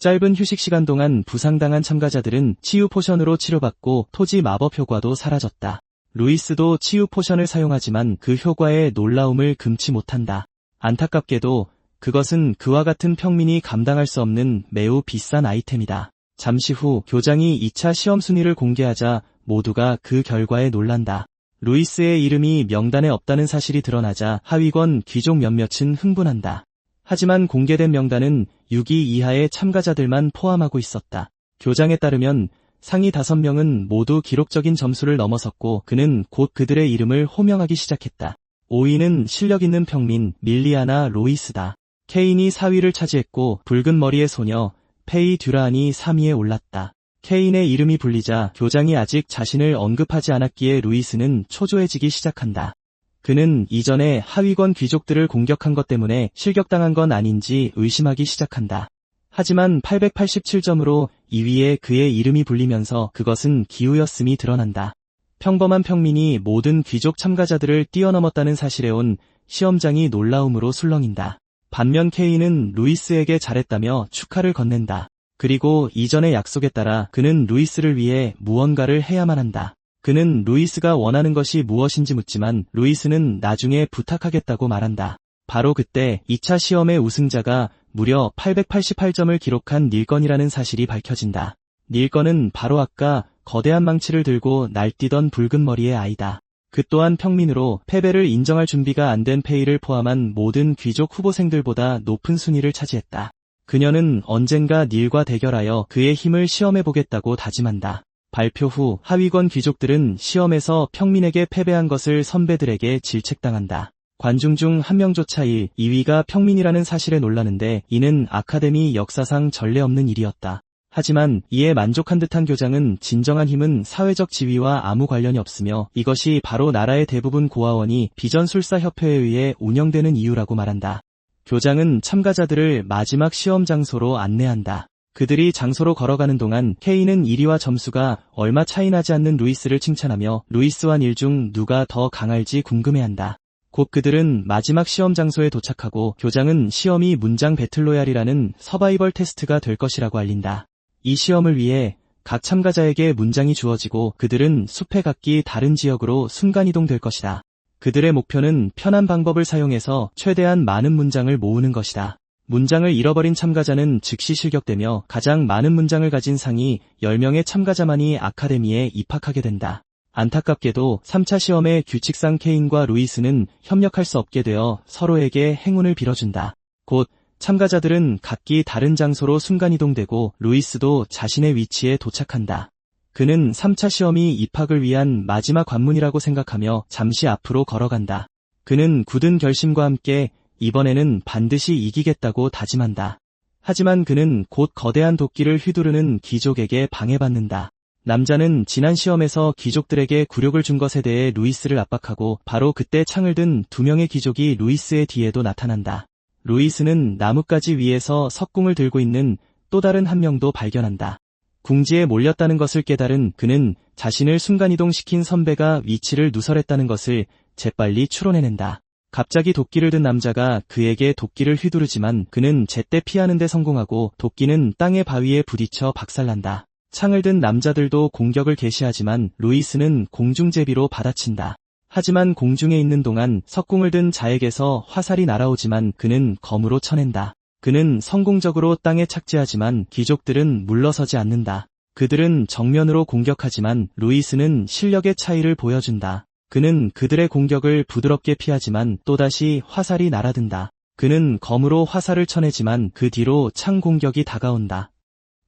짧은 휴식 시간 동안 부상당한 참가자들은 치유 포션으로 치료받고 토지 마법 효과도 사라졌다. 루이스도 치유 포션을 사용하지만 그 효과의 놀라움을 금치 못한다. 안타깝게도 그것은 그와 같은 평민이 감당할 수 없는 매우 비싼 아이템이다. 잠시 후 교장이 2차 시험 순위를 공개하자 모두가 그 결과에 놀란다. 루이스의 이름이 명단에 없다는 사실이 드러나자 하위권 귀족 몇몇은 흥분한다. 하지만 공개된 명단은 6위 이하의 참가자들만 포함하고 있었다. 교장에 따르면 상위 5명은 모두 기록적인 점수를 넘어섰고 그는 곧 그들의 이름을 호명하기 시작했다. 5위는 실력 있는 평민 밀리아나 로이스다. 케인이 4위를 차지했고 붉은 머리의 소녀 페이 듀란이 3위에 올랐다. 케인의 이름이 불리자 교장이 아직 자신을 언급하지 않았기에 루이스는 초조해지기 시작한다. 그는 이전에 하위권 귀족들을 공격한 것 때문에 실격당한 건 아닌지 의심하기 시작한다. 하지만 887점으로 2위에 그의 이름이 불리면서 그것은 기우였음이 드러난다. 평범한 평민이 모든 귀족 참가자들을 뛰어넘었다는 사실에 온 시험장이 놀라움으로 술렁인다. 반면 케인은 루이스에게 잘했다며 축하를 건넨다. 그리고 이전의 약속에 따라 그는 루이스를 위해 무언가를 해야만 한다. 그는 루이스가 원하는 것이 무엇인지 묻지만 루이스는 나중에 부탁하겠다고 말한다. 바로 그때 2차 시험의 우승자가 무려 888점을 기록한 닐건이라는 사실이 밝혀진다. 닐건은 바로 아까 거대한 망치를 들고 날뛰던 붉은 머리의 아이다. 그 또한 평민으로 패배를 인정할 준비가 안 된 페이를 포함한 모든 귀족 후보생들보다 높은 순위를 차지했다. 그녀는 언젠가 닐과 대결하여 그의 힘을 시험해보겠다고 다짐한다. 발표 후 하위권 귀족들은 시험에서 평민에게 패배한 것을 선배들에게 질책당한다. 관중 중 한 명조차 2위가 평민이라는 사실에 놀라는데 이는 아카데미 역사상 전례 없는 일이었다. 하지만 이에 만족한 듯한 교장은 진정한 힘은 사회적 지위와 아무 관련이 없으며 이것이 바로 나라의 대부분 고아원이 비전술사협회에 의해 운영되는 이유라고 말한다. 교장은 참가자들을 마지막 시험 장소로 안내한다. 그들이 장소로 걸어가는 동안 케인은 1위와 점수가 얼마 차이 나지 않는 루이스를 칭찬하며 루이스와 닐 중 누가 더 강할지 궁금해한다. 곧 그들은 마지막 시험 장소에 도착하고 교장은 시험이 문장 배틀로얄이라는 서바이벌 테스트가 될 것이라고 알린다. 이 시험을 위해 각 참가자에게 문장이 주어지고 그들은 숲의 각기 다른 지역으로 순간이동될 것이다. 그들의 목표는 편한 방법을 사용해서 최대한 많은 문장을 모으는 것이다. 문장을 잃어버린 참가자는 즉시 실격되며 가장 많은 문장을 가진 상위 10명의 참가자만이 아카데미에 입학하게 된다. 안타깝게도 3차 시험의 규칙상 케인과 루이스는 협력할 수 없게 되어 서로에게 행운을 빌어준다. 곧 참가자들은 각기 다른 장소로 순간이동되고 루이스도 자신의 위치에 도착한다. 그는 3차 시험이 입학을 위한 마지막 관문이라고 생각하며 잠시 앞으로 걸어간다. 그는 굳은 결심과 함께 이번에는 반드시 이기겠다고 다짐한다. 하지만 그는 곧 거대한 도끼를 휘두르는 귀족에게 방해받는다. 남자는 지난 시험에서 귀족들에게 굴욕을 준 것에 대해 루이스를 압박하고 바로 그때 창을 든 2명의 귀족이 루이스의 뒤에도 나타난다. 루이스는 나뭇가지 위에서 석궁을 들고 있는 또 다른 한 명도 발견한다. 궁지에 몰렸다는 것을 깨달은 그는 자신을 순간이동시킨 선배가 위치를 누설했다는 것을 재빨리 추론해낸다. 갑자기 도끼를 든 남자가 그에게 도끼를 휘두르지만 그는 제때 피하는 데 성공하고 도끼는 땅의 바위에 부딪혀 박살난다. 창을 든 남자들도 공격을 개시하지만 루이스는 공중제비로 받아친다. 하지만 공중에 있는 동안 석궁을 든 자에게서 화살이 날아오지만 그는 검으로 쳐낸다. 그는 성공적으로 땅에 착지하지만 귀족들은 물러서지 않는다. 그들은 정면으로 공격하지만 루이스는 실력의 차이를 보여준다. 그는 그들의 공격을 부드럽게 피하지만 또다시 화살이 날아든다. 그는 검으로 화살을 쳐내지만 그 뒤로 창 공격이 다가온다.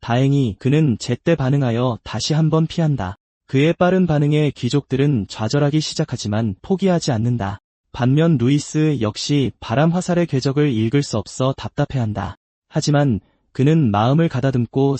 다행히 그는 제때 반응하여 다시 한번 피한다. 그의 빠른 반응에 귀족들은 좌절하기 시작하지만 포기하지 않는다. 반면 루이스 역시 바람 화살의 궤적을 읽을 수 없어 답답해한다. 하지만 그는 마음을 가다듬고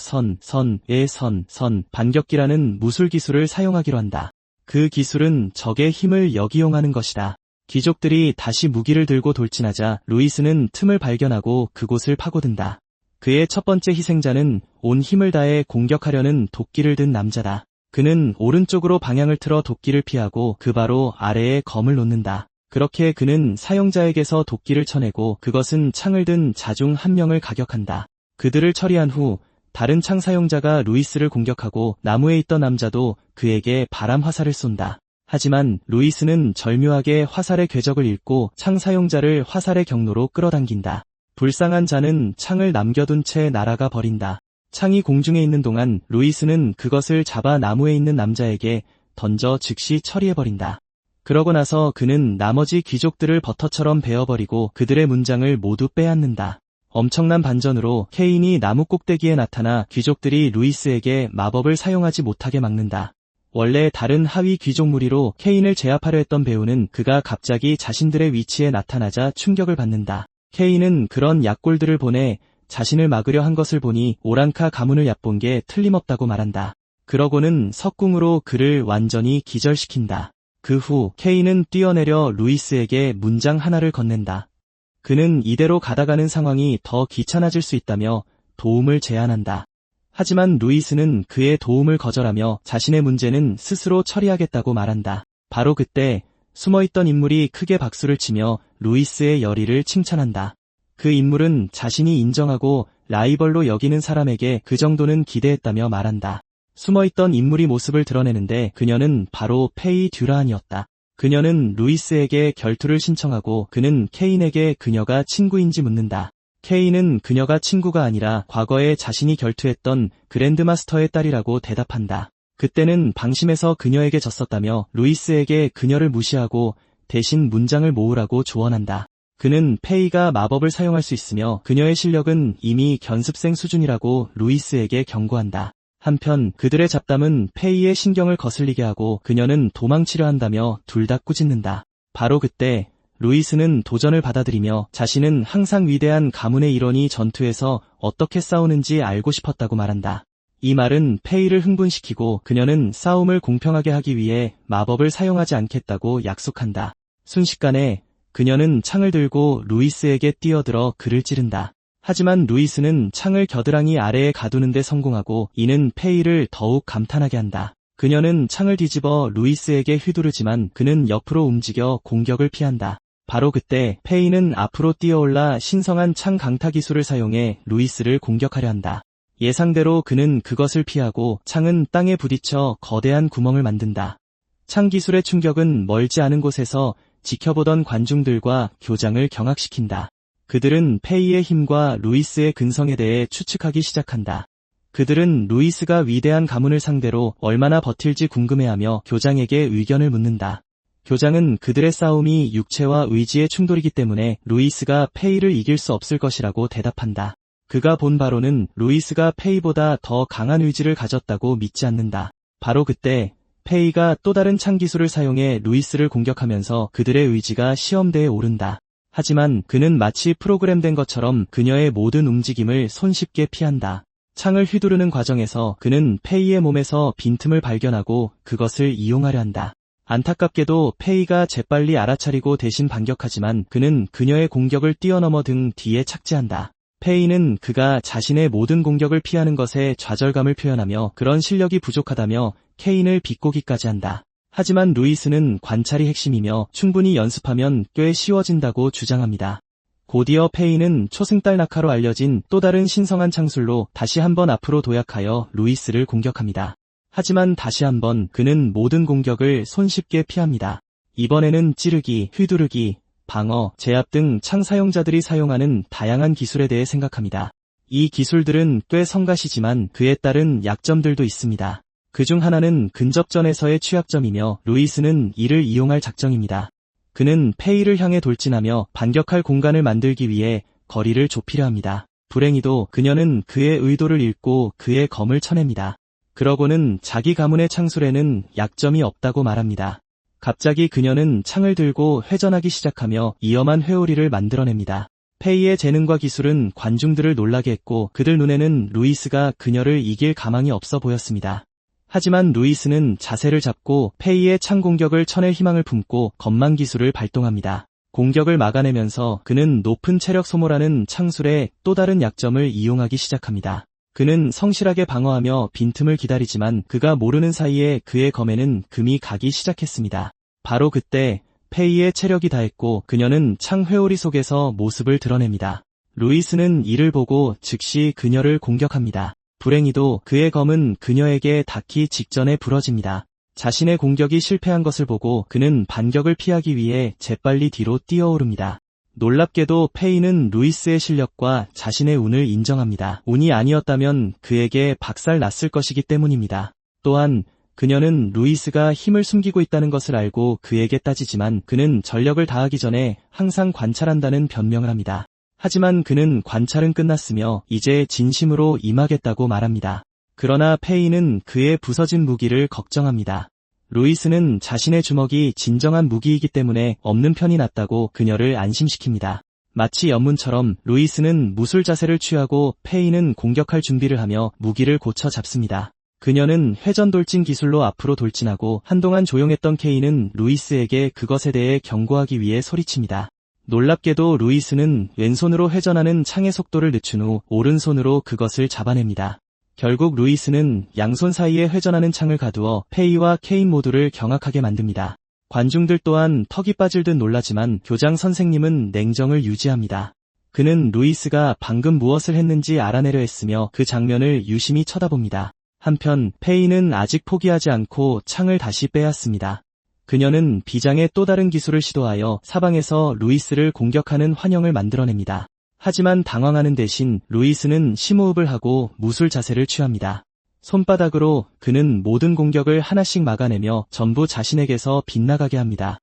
반격기라는 무술 기술을 사용하기로 한다. 그 기술은 적의 힘을 역이용하는 것이다. 귀족들이 다시 무기를 들고 돌진하자 루이스는 틈을 발견하고 그곳을 파고든다. 그의 첫 번째 희생자는 온 힘을 다해 공격하려는 도끼를 든 남자다. 그는 오른쪽으로 방향을 틀어 도끼를 피하고 그 바로 아래에 검을 놓는다. 그렇게 그는 사용자에게서 도끼를 쳐내고 그것은 창을 든 자중 한 명을 가격한다. 그들을 처리한 후 다른 창 사용자가 루이스를 공격하고 나무에 있던 남자도 그에게 바람 화살을 쏜다. 하지만 루이스는 절묘하게 화살의 궤적을 읽고 창 사용자를 화살의 경로로 끌어당긴다. 불쌍한 자는 창을 남겨둔 채 날아가 버린다. 창이 공중에 있는 동안 루이스는 그것을 잡아 나무에 있는 남자에게 던져 즉시 처리해버린다. 그러고 나서 그는 나머지 귀족들을 버터처럼 베어버리고 그들의 문장을 모두 빼앗는다. 엄청난 반전으로 케인이 나무 꼭대기에 나타나 귀족들이 루이스에게 마법을 사용하지 못하게 막는다. 원래 다른 하위 귀족 무리로 케인을 제압하려 했던 배우는 그가 갑자기 자신들의 위치에 나타나자 충격을 받는다. 케인은 그런 약골들을 보내 자신을 막으려 한 것을 보니 오랑카 가문을 얕본 게 틀림없다고 말한다. 그러고는 석궁으로 그를 완전히 기절시킨다. 그 후 케인은 뛰어내려 루이스에게 문장 하나를 건넨다. 그는 이대로 가다가는 상황이 더 귀찮아질 수 있다며 도움을 제안한다. 하지만 루이스는 그의 도움을 거절하며 자신의 문제는 스스로 처리하겠다고 말한다. 바로 그때 숨어있던 인물이 크게 박수를 치며 루이스의 열의를 칭찬한다. 그 인물은 자신이 인정하고 라이벌로 여기는 사람에게 그 정도는 기대했다며 말한다. 숨어있던 인물이 모습을 드러내는데 그녀는 바로 페이 듀란이었다. 그녀는 루이스에게 결투를 신청하고 그는 케인에게 그녀가 친구인지 묻는다. 케인은 그녀가 친구가 아니라 과거에 자신이 결투했던 그랜드마스터의 딸이라고 대답한다. 그때는 방심해서 그녀에게 졌었다며 루이스에게 그녀를 무시하고 대신 문장을 모으라고 조언한다. 그는 페이가 마법을 사용할 수 있으며 그녀의 실력은 이미 견습생 수준이라고 루이스에게 경고한다. 한편 그들의 잡담은 페이의 신경을 거슬리게 하고 그녀는 도망치려 한다며 둘 다 꾸짖는다. 바로 그때 루이스는 도전을 받아들이며 자신은 항상 위대한 가문의 일원이 전투에서 어떻게 싸우는지 알고 싶었다고 말한다. 이 말은 페이를 흥분시키고 그녀는 싸움을 공평하게 하기 위해 마법을 사용하지 않겠다고 약속한다. 순식간에 그녀는 창을 들고 루이스에게 뛰어들어 그를 찌른다. 하지만 루이스는 창을 겨드랑이 아래에 가두는 데 성공하고 이는 페이를 더욱 감탄하게 한다. 그녀는 창을 뒤집어 루이스에게 휘두르지만 그는 옆으로 움직여 공격을 피한다. 바로 그때 페이는 앞으로 뛰어올라 신성한 창 강타 기술을 사용해 루이스를 공격하려 한다. 예상대로 그는 그것을 피하고 창은 땅에 부딪혀 거대한 구멍을 만든다. 창 기술의 충격은 멀지 않은 곳에서 지켜보던 관중들과 교장을 경악시킨다. 그들은 페이의 힘과 루이스의 근성에 대해 추측하기 시작한다. 그들은 루이스가 위대한 가문을 상대로 얼마나 버틸지 궁금해하며 교장에게 의견을 묻는다. 교장은 그들의 싸움이 육체와 의지의 충돌이기 때문에 루이스가 페이를 이길 수 없을 것이라고 대답한다. 그가 본 바로는 루이스가 페이보다 더 강한 의지를 가졌다고 믿지 않는다. 바로 그때 페이가 또 다른 창 기술을 사용해 루이스를 공격하면서 그들의 의지가 시험대에 오른다. 하지만 그는 마치 프로그램된 것처럼 그녀의 모든 움직임을 손쉽게 피한다. 창을 휘두르는 과정에서 그는 페이의 몸에서 빈틈을 발견하고 그것을 이용하려 한다. 안타깝게도 페이가 재빨리 알아차리고 대신 반격하지만 그는 그녀의 공격을 뛰어넘어 등 뒤에 착지한다. 페이는 그가 자신의 모든 공격을 피하는 것에 좌절감을 표현하며 그런 실력이 부족하다며 케인을 비꼬기까지 한다. 하지만 루이스는 관찰이 핵심이며 충분히 연습하면 꽤 쉬워진다고 주장합니다. 곧이어 페이는 초승달 낙하로 알려진 또 다른 신성한 창술로 다시 한번 앞으로 도약하여 루이스를 공격합니다. 하지만 다시 한번 그는 모든 공격을 손쉽게 피합니다. 이번에는 찌르기, 휘두르기, 방어, 제압 등 창 사용자들이 사용하는 다양한 기술에 대해 생각합니다. 이 기술들은 꽤 성가시지만 그에 따른 약점들도 있습니다. 그중 하나는 근접전에서의 취약점이며 루이스는 이를 이용할 작정입니다. 그는 페이를 향해 돌진하며 반격할 공간을 만들기 위해 거리를 좁히려 합니다. 불행히도 그녀는 그의 의도를 읽고 그의 검을 쳐냅니다. 그러고는 자기 가문의 창술에는 약점이 없다고 말합니다. 갑자기 그녀는 창을 들고 회전하기 시작하며 위험한 회오리를 만들어냅니다. 페이의 재능과 기술은 관중들을 놀라게 했고 그들 눈에는 루이스가 그녀를 이길 가망이 없어 보였습니다. 하지만 루이스는 자세를 잡고 페이의 창 공격을 쳐낼 희망을 품고 건망 기술을 발동합니다. 공격을 막아내면서 그는 높은 체력 소모라는 창술의 또 다른 약점을 이용하기 시작합니다. 그는 성실하게 방어하며 빈틈을 기다리지만 그가 모르는 사이에 그의 검에는 금이 가기 시작했습니다. 바로 그때 페이의 체력이 다했고 그녀는 창 회오리 속에서 모습을 드러냅니다. 루이스는 이를 보고 즉시 그녀를 공격합니다. 불행히도 그의 검은 그녀에게 닿기 직전에 부러집니다. 자신의 공격이 실패한 것을 보고 그는 반격을 피하기 위해 재빨리 뒤로 뛰어오릅니다. 놀랍게도 페이는 루이스의 실력과 자신의 운을 인정합니다. 운이 아니었다면 그에게 박살 났을 것이기 때문입니다. 또한 그녀는 루이스가 힘을 숨기고 있다는 것을 알고 그에게 따지지만 그는 전력을 다하기 전에 항상 관찰한다는 변명을 합니다. 하지만 그는 관찰은 끝났으며 이제 진심으로 임하겠다고 말합니다. 그러나 페이는 그의 부서진 무기를 걱정합니다. 루이스는 자신의 주먹이 진정한 무기이기 때문에 없는 편이 낫다고 그녀를 안심시킵니다. 마치 연문처럼 루이스는 무술 자세를 취하고 페이는 공격할 준비를 하며 무기를 고쳐 잡습니다. 그녀는 회전 돌진 기술로 앞으로 돌진하고 한동안 조용했던 케이는 루이스에게 그것에 대해 경고하기 위해 소리칩니다. 놀랍게도 루이스는 왼손으로 회전하는 창의 속도를 늦춘 후 오른손으로 그것을 잡아냅니다. 결국 루이스는 양손 사이에 회전하는 창을 가두어 페이와 케인 모두를 경악하게 만듭니다. 관중들 또한 턱이 빠질 듯 놀라지만 교장 선생님은 냉정을 유지합니다. 그는 루이스가 방금 무엇을 했는지 알아내려 했으며 그 장면을 유심히 쳐다봅니다. 한편 페이는 아직 포기하지 않고 창을 다시 빼앗습니다. 그녀는 비장의 또 다른 기술을 시도하여 사방에서 루이스를 공격하는 환영을 만들어냅니다. 하지만 당황하는 대신 루이스는 심호흡을 하고 무술 자세를 취합니다. 손바닥으로 그는 모든 공격을 하나씩 막아내며 전부 자신에게서 빗나가게 합니다.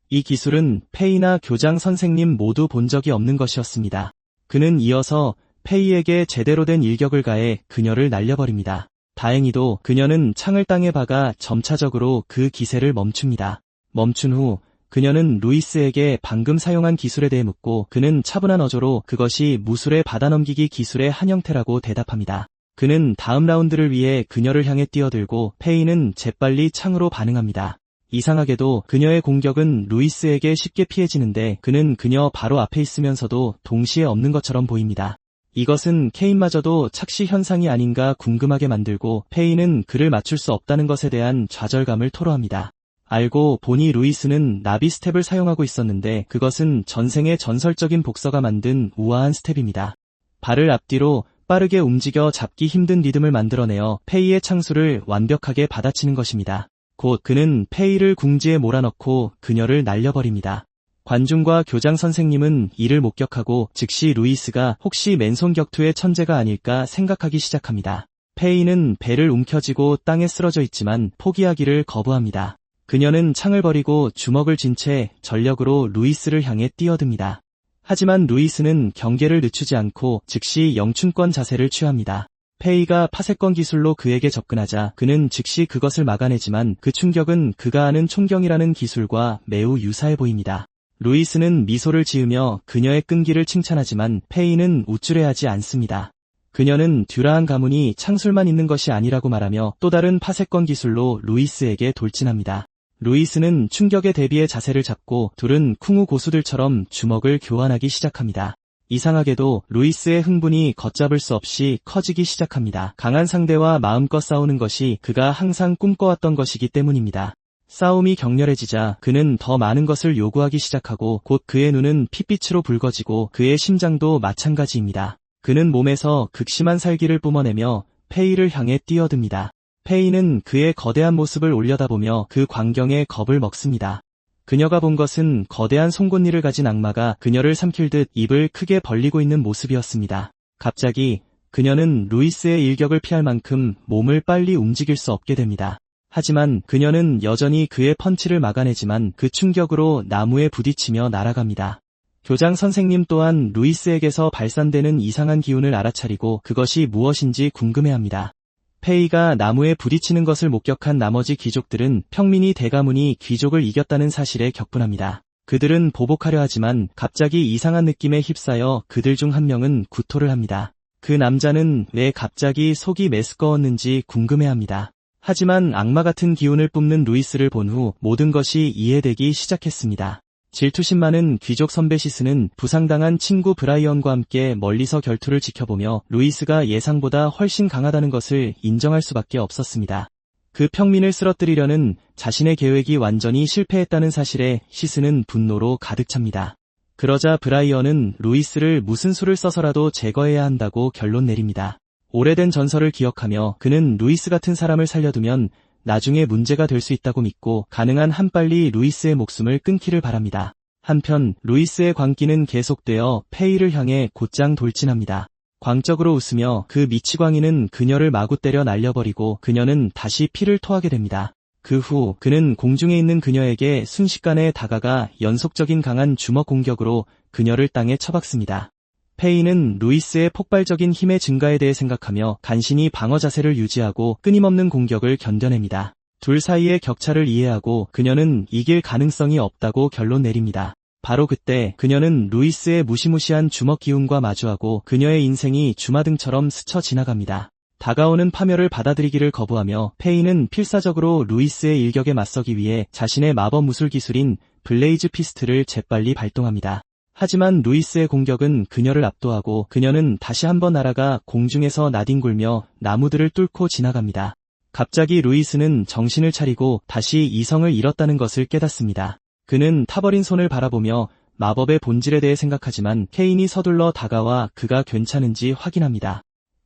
이 기술은 페이나 교장 선생님 모두 본 적이 없는 것이었습니다. 그는 이어서 페이에게 제대로 된 일격을 가해 그녀를 날려버립니다. 다행히도 그녀는 창을 땅에 박아 점차적으로 그 기세를 멈춥니다. 멈춘 후 그녀는 루이스에게 방금 사용한 기술에 대해 묻고 그는 차분한 어조로 그것이 무술의 받아넘기기 기술의 한 형태라고 대답합니다. 그는 다음 라운드를 위해 그녀를 향해 뛰어들고 페이는 재빨리 창으로 반응합니다. 이상하게도 그녀의 공격은 루이스에게 쉽게 피해지는데 그는 그녀 바로 앞에 있으면서도 동시에 없는 것처럼 보입니다. 이것은 케인마저도 착시 현상이 아닌가 궁금하게 만들고 페이는 그를 맞출 수 없다는 것에 대한 좌절감을 토로합니다. 알고 보니 루이스는 나비 스텝을 사용하고 있었는데 그것은 전생의 전설적인 복서가 만든 우아한 스텝입니다. 발을 앞뒤로 빠르게 움직여 잡기 힘든 리듬을 만들어내어 페이의 창수를 완벽하게 받아치는 것입니다. 곧 그는 페이를 궁지에 몰아넣고 그녀를 날려버립니다. 관중과 교장 선생님은 이를 목격하고 즉시 루이스가 혹시 맨손 격투의 천재가 아닐까 생각하기 시작합니다. 페이는 배를 움켜쥐고 땅에 쓰러져 있지만 포기하기를 거부합니다. 그녀는 창을 버리고 주먹을 쥔 채 전력으로 루이스를 향해 뛰어듭니다. 하지만 루이스는 경계를 늦추지 않고 즉시 영춘권 자세를 취합니다. 페이가 파쇄권 기술로 그에게 접근하자 그는 즉시 그것을 막아내지만 그 충격은 그가 아는 총경이라는 기술과 매우 유사해 보입니다. 루이스는 미소를 지으며 그녀의 끈기를 칭찬하지만 페이는 우쭐해하지 않습니다. 그녀는 듀라한 가문이 창술만 있는 것이 아니라고 말하며 또 다른 파쇄권 기술로 루이스에게 돌진합니다. 루이스는 충격에 대비해 자세를 잡고 둘은 쿵우 고수들처럼 주먹을 교환하기 시작합니다. 이상하게도 루이스의 흥분이 걷잡을 수 없이 커지기 시작합니다. 강한 상대와 마음껏 싸우는 것이 그가 항상 꿈꿔왔던 것이기 때문입니다. 싸움이 격렬해지자 그는 더 많은 것을 요구하기 시작하고 곧 그의 눈은 핏빛으로 붉어지고 그의 심장도 마찬가지입니다. 그는 몸에서 극심한 살기를 뿜어내며 페이를 향해 뛰어듭니다. 페이는 그의 거대한 모습을 올려다보며 그 광경에 겁을 먹습니다. 그녀가 본 것은 거대한 송곳니를 가진 악마가 그녀를 삼킬 듯 입을 크게 벌리고 있는 모습이었습니다. 갑자기 그녀는 루이스의 일격을 피할 만큼 몸을 빨리 움직일 수 없게 됩니다. 하지만 그녀는 여전히 그의 펀치를 막아내지만 그 충격으로 나무에 부딪히며 날아갑니다. 교장 선생님 또한 루이스에게서 발산되는 이상한 기운을 알아차리고 그것이 무엇인지 궁금해합니다. 페이가 나무에 부딪히는 것을 목격한 나머지 귀족들은 평민이 대가문이 귀족을 이겼다는 사실에 격분합니다. 그들은 보복하려 하지만 갑자기 이상한 느낌에 휩싸여 그들 중 한 명은 구토를 합니다. 그 남자는 왜 갑자기 속이 메스꺼웠는지 궁금해합니다. 하지만 악마 같은 기운을 뿜는 루이스를 본 후 모든 것이 이해되기 시작했습니다. 질투심 많은 귀족 선배 시스는 부상당한 친구 브라이언과 함께 멀리서 결투를 지켜보며 루이스가 예상보다 훨씬 강하다는 것을 인정할 수밖에 없었습니다. 그 평민을 쓰러뜨리려는 자신의 계획이 완전히 실패했다는 사실에 시스는 분노로 가득 찹니다. 그러자 브라이언은 루이스를 무슨 수를 써서라도 제거해야 한다고 결론 내립니다. 오래된 전설을 기억하며 그는 루이스 같은 사람을 살려두면 나중에 문제가 될 수 있다고 믿고 가능한 한 빨리 루이스의 목숨을 끊기를 바랍니다. 한편 루이스의 광기는 계속되어 페이를 향해 곧장 돌진합니다. 광적으로 웃으며 그 미치광이는 그녀를 마구 때려 날려버리고 그녀는 다시 피를 토하게 됩니다. 그 후 그는 공중에 있는 그녀에게 순식간에 다가가 연속적인 강한 주먹 공격으로 그녀를 땅에 처박습니다. 페이는 루이스의 폭발적인 힘의 증가에 대해 생각하며 간신히 방어 자세를 유지하고 끊임없는 공격을 견뎌냅니다. 둘 사이의 격차를 이해하고 그녀는 이길 가능성이 없다고 결론 내립니다. 바로 그때 그녀는 루이스의 무시무시한 주먹 기운과 마주하고 그녀의 인생이 주마등처럼 스쳐 지나갑니다. 다가오는 파멸을 받아들이기를 거부하며 페이는 필사적으로 루이스의 일격에 맞서기 위해 자신의 마법 무술 기술인 블레이즈 피스트를 재빨리 발동합니다. 하지만 루이스의 공격은 그녀를 압도하고 그녀는 다시 한번 날아가 공중에서 나뒹굴며 나무들을 뚫고 지나갑니다. 갑자기 루이스는 정신을 차리고 다시 이성을 잃었다는 것을 깨닫습니다. 그는 타버린 손을 바라보며 마법의 본질에 대해 생각하지만 케인이 서둘러 다가와 그가 괜찮은지 확인합니다.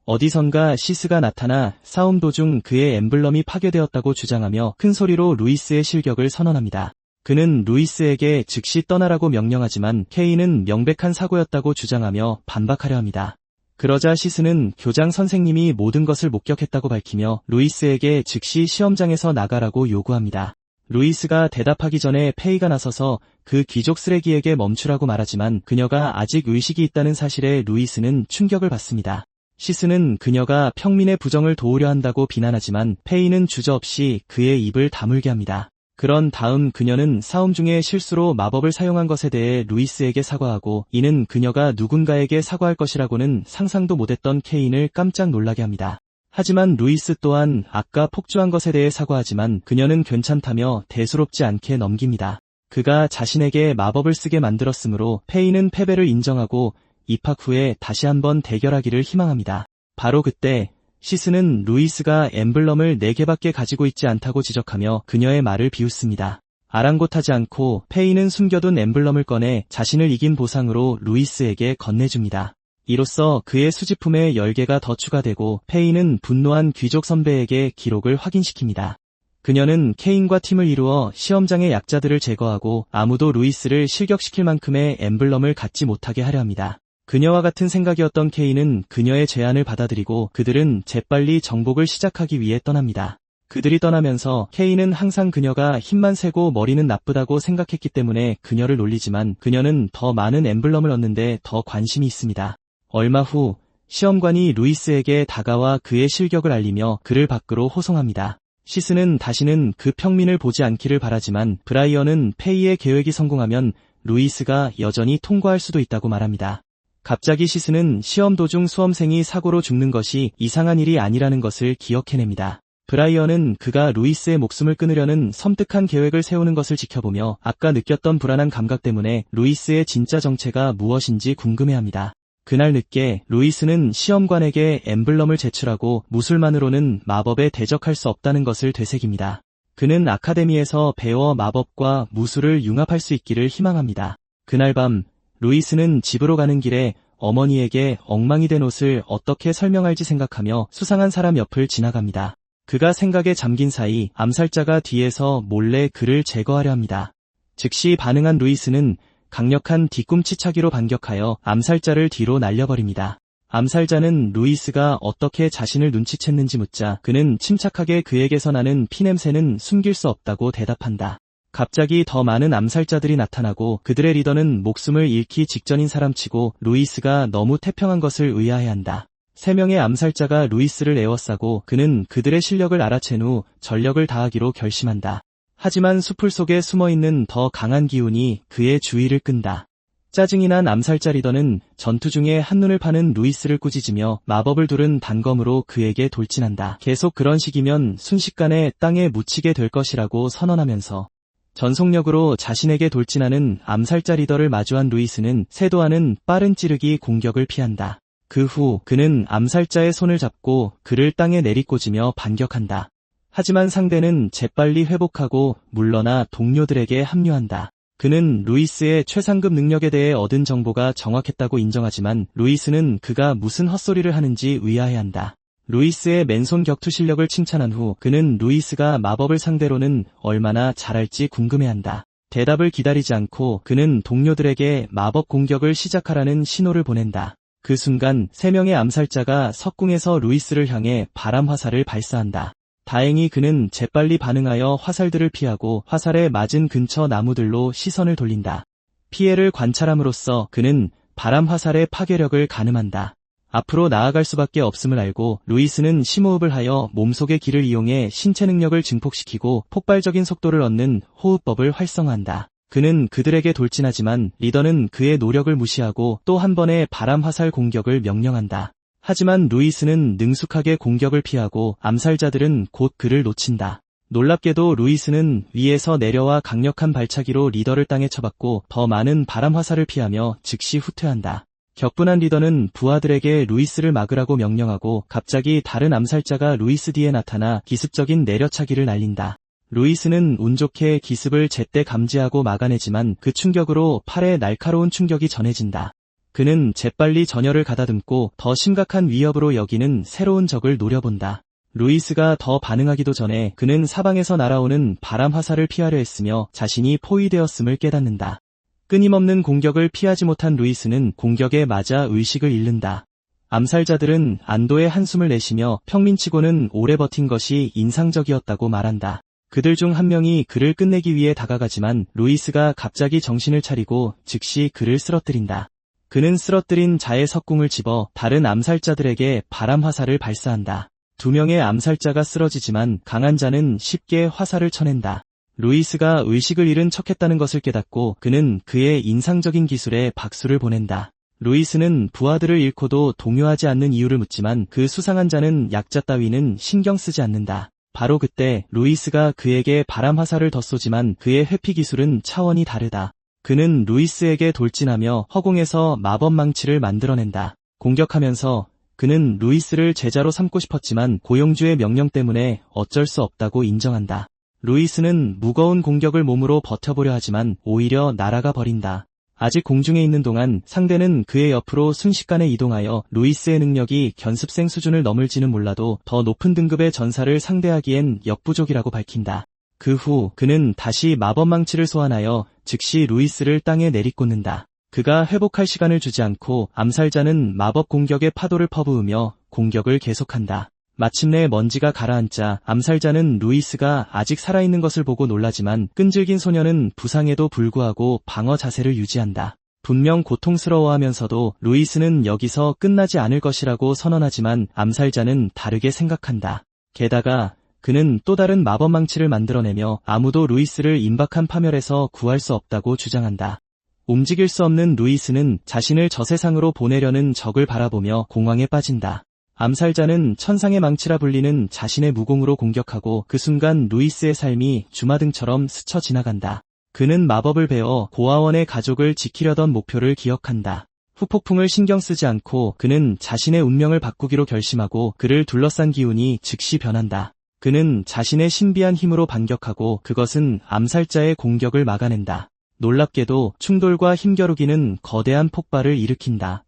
어디선가 시스가 나타나 싸움 도중 그의 엠블럼이 파괴되었다고 주장하며 큰 소리로 루이스의 실격을 선언합니다. 그는 루이스에게 즉시 떠나라고 명령하지만 케인은 명백한 사고였다고 주장하며 반박하려 합니다. 그러자 시스는 교장 선생님이 모든 것을 목격했다고 밝히며 루이스에게 즉시 시험장에서 나가라고 요구합니다. 루이스가 대답하기 전에 페이가 나서서 그 귀족 쓰레기에게 멈추라고 말하지만 그녀가 아직 의식이 있다는 사실에 루이스는 충격을 받습니다. 시스는 그녀가 평민의 부정을 도우려 한다고 비난하지만 페이는 주저없이 그의 입을 다물게 합니다. 그런 다음 그녀는 싸움 중에 실수로 마법을 사용한 것에 대해 루이스에게 사과하고 이는 그녀가 누군가에게 사과할 것이라고는 상상도 못했던 케인을 깜짝 놀라게 합니다. 하지만 루이스 또한 아까 폭주한 것에 대해 사과하지만 그녀는 괜찮다며 대수롭지 않게 넘깁니다. 그가 자신에게 마법을 쓰게 만들었으므로 페이는 패배를 인정하고 입학 후에 다시 한번 대결하기를 희망합니다. 바로 그때 시스는 루이스가 엠블럼을 4개밖에 가지고 있지 않다고 지적하며 그녀의 말을 비웃습니다. 아랑곳하지 않고 페이는 숨겨둔 엠블럼을 꺼내 자신을 이긴 보상으로 루이스에게 건네줍니다. 이로써 그의 수집품에 10개가 더 추가되고 페이는 분노한 귀족 선배에게 기록을 확인시킵니다. 그녀는 케인과 팀을 이루어 시험장의 약자들을 제거하고 아무도 루이스를 실격시킬 만큼의 엠블럼을 갖지 못하게 하려 합니다. 그녀와 같은 생각이었던 케인은 그녀의 제안을 받아들이고 그들은 재빨리 정복을 시작하기 위해 떠납니다. 그들이 떠나면서 케인은 항상 그녀가 힘만 세고 머리는 나쁘다고 생각했기 때문에 그녀를 놀리지만 그녀는 더 많은 엠블럼을 얻는데 더 관심이 있습니다. 얼마 후 시험관이 루이스에게 다가와 그의 실격을 알리며 그를 밖으로 호송합니다. 시스는 다시는 그 평민을 보지 않기를 바라지만 브라이언은 페이의 계획이 성공하면 루이스가 여전히 통과할 수도 있다고 말합니다. 갑자기 시스는 시험 도중 수험생이 사고로 죽는 것이 이상한 일이 아니라는 것을 기억해냅니다. 브라이언은 그가 루이스의 목숨을 끊으려는 섬뜩한 계획을 세우는 것을 지켜보며 아까 느꼈던 불안한 감각 때문에 루이스의 진짜 정체가 무엇인지 궁금해합니다. 그날 늦게 루이스는 시험관에게 엠블럼을 제출하고 무술만으로는 마법에 대적할 수 없다는 것을 되새깁니다. 그는 아카데미에서 배워 마법과 무술을 융합할 수 있기를 희망합니다. 그날 밤 루이스는 집으로 가는 길에 어머니에게 엉망이 된 옷을 어떻게 설명할지 생각하며 수상한 사람 옆을 지나갑니다. 그가 생각에 잠긴 사이 암살자가 뒤에서 몰래 그를 제거하려 합니다. 즉시 반응한 루이스는 강력한 뒤꿈치차기로 반격하여 암살자를 뒤로 날려버립니다. 암살자는 루이스가 어떻게 자신을 눈치챘는지 묻자 그는 침착하게 그에게서 나는 피냄새는 숨길 수 없다고 대답한다. 갑자기 더 많은 암살자들이 나타나고 그들의 리더는 목숨을 잃기 직전인 사람치고 루이스가 너무 태평한 것을 의아해한다. 3명의 암살자가 루이스를 에워싸고 그는 그들의 실력을 알아챈 후 전력을 다하기로 결심한다. 하지만 수풀 속에 숨어있는 더 강한 기운이 그의 주의를 끈다. 짜증이 난 암살자 리더는 전투 중에 한눈을 파는 루이스를 꾸짖으며 마법을 두른 단검으로 그에게 돌진한다. 계속 그런 식이면 순식간에 땅에 묻히게 될 것이라고 선언하면서 전속력으로 자신에게 돌진하는 암살자 리더를 마주한 루이스는 세도하는 빠른 찌르기 공격을 피한다. 그 후 그는 암살자의 손을 잡고 그를 땅에 내리꽂으며 반격한다. 하지만 상대는 재빨리 회복하고 물러나 동료들에게 합류한다. 그는 루이스의 최상급 능력에 대해 얻은 정보가 정확했다고 인정하지만 루이스는 그가 무슨 헛소리를 하는지 의아해한다. 루이스의 맨손 격투 실력을 칭찬한 후 그는 루이스가 마법을 상대로는 얼마나 잘할지 궁금해한다. 대답을 기다리지 않고 그는 동료들에게 마법 공격을 시작하라는 신호를 보낸다. 그 순간 3명의 암살자가 석궁에서 루이스를 향해 바람 화살을 발사한다. 다행히 그는 재빨리 반응하여 화살들을 피하고 화살에 맞은 근처 나무들로 시선을 돌린다. 피해를 관찰함으로써 그는 바람 화살의 파괴력을 가늠한다. 앞으로 나아갈 수밖에 없음을 알고 루이스는 심호흡을 하여 몸속의 기를 이용해 신체 능력을 증폭시키고 폭발적인 속도를 얻는 호흡법을 활성화한다. 그는 그들에게 돌진하지만 리더는 그의 노력을 무시하고 또 한 번의 바람 화살 공격을 명령한다. 하지만 루이스는 능숙하게 공격을 피하고 암살자들은 곧 그를 놓친다. 놀랍게도 루이스는 위에서 내려와 강력한 발차기로 리더를 땅에 쳐박고 더 많은 바람 화살을 피하며 즉시 후퇴한다. 격분한 리더는 부하들에게 루이스를 막으라고 명령하고 갑자기 다른 암살자가 루이스 뒤에 나타나 기습적인 내려차기를 날린다. 루이스는 운 좋게 기습을 제때 감지하고 막아내지만 그 충격으로 팔에 날카로운 충격이 전해진다. 그는 재빨리 전열을 가다듬고 더 심각한 위협으로 여기는 새로운 적을 노려본다. 루이스가 더 반응하기도 전에 그는 사방에서 날아오는 바람 화살을 피하려 했으며 자신이 포위되었음을 깨닫는다. 끊임없는 공격을 피하지 못한 루이스는 공격에 맞아 의식을 잃는다. 암살자들은 안도의 한숨을 내쉬며 평민치고는 오래 버틴 것이 인상적이었다고 말한다. 그들 중 한 명이 그를 끝내기 위해 다가가지만 루이스가 갑자기 정신을 차리고 즉시 그를 쓰러뜨린다. 그는 쓰러뜨린 자의 석궁을 집어 다른 암살자들에게 바람 화살을 발사한다. 2명의 암살자가 쓰러지지만 강한 자는 쉽게 화살을 쳐낸다. 루이스가 의식을 잃은 척했다는 것을 깨닫고 그는 그의 인상적인 기술에 박수를 보낸다. 루이스는 부하들을 잃고도 동요하지 않는 이유를 묻지만 그 수상한 자는 약자 따위는 신경 쓰지 않는다. 바로 그때 루이스가 그에게 바람 화살을 더 쏘지만 그의 회피 기술은 차원이 다르다. 그는 루이스에게 돌진하며 허공에서 마법 망치를 만들어낸다. 공격하면서 그는 루이스를 제자로 삼고 싶었지만 고용주의 명령 때문에 어쩔 수 없다고 인정한다. 루이스는 무거운 공격을 몸으로 버텨보려 하지만 오히려 날아가 버린다. 아직 공중에 있는 동안 상대는 그의 옆으로 순식간에 이동하여 루이스의 능력이 견습생 수준을 넘을지는 몰라도 더 높은 등급의 전사를 상대하기엔 역부족이라고 밝힌다. 그 후 그는 다시 마법망치를 소환하여 즉시 루이스를 땅에 내리꽂는다. 그가 회복할 시간을 주지 않고 암살자는 마법 공격의 파도를 퍼부으며 공격을 계속한다. 마침내 먼지가 가라앉자 암살자는 루이스가 아직 살아있는 것을 보고 놀라지만 끈질긴 소녀는 부상에도 불구하고 방어 자세를 유지한다. 분명 고통스러워하면서도 루이스는 여기서 끝나지 않을 것이라고 선언하지만 암살자는 다르게 생각한다. 게다가 그는 또 다른 마법망치를 만들어내며 아무도 루이스를 임박한 파멸에서 구할 수 없다고 주장한다. 움직일 수 없는 루이스는 자신을 저세상으로 보내려는 적을 바라보며 공황에 빠진다. 암살자는 천상의 망치라 불리는 자신의 무공으로 공격하고 그 순간 루이스의 삶이 주마등처럼 스쳐 지나간다. 그는 마법을 배워 고아원의 가족을 지키려던 목표를 기억한다. 후폭풍을 신경 쓰지 않고 그는 자신의 운명을 바꾸기로 결심하고 그를 둘러싼 기운이 즉시 변한다. 그는 자신의 신비한 힘으로 반격하고 그것은 암살자의 공격을 막아낸다. 놀랍게도 충돌과 힘겨루기는 거대한 폭발을 일으킨다.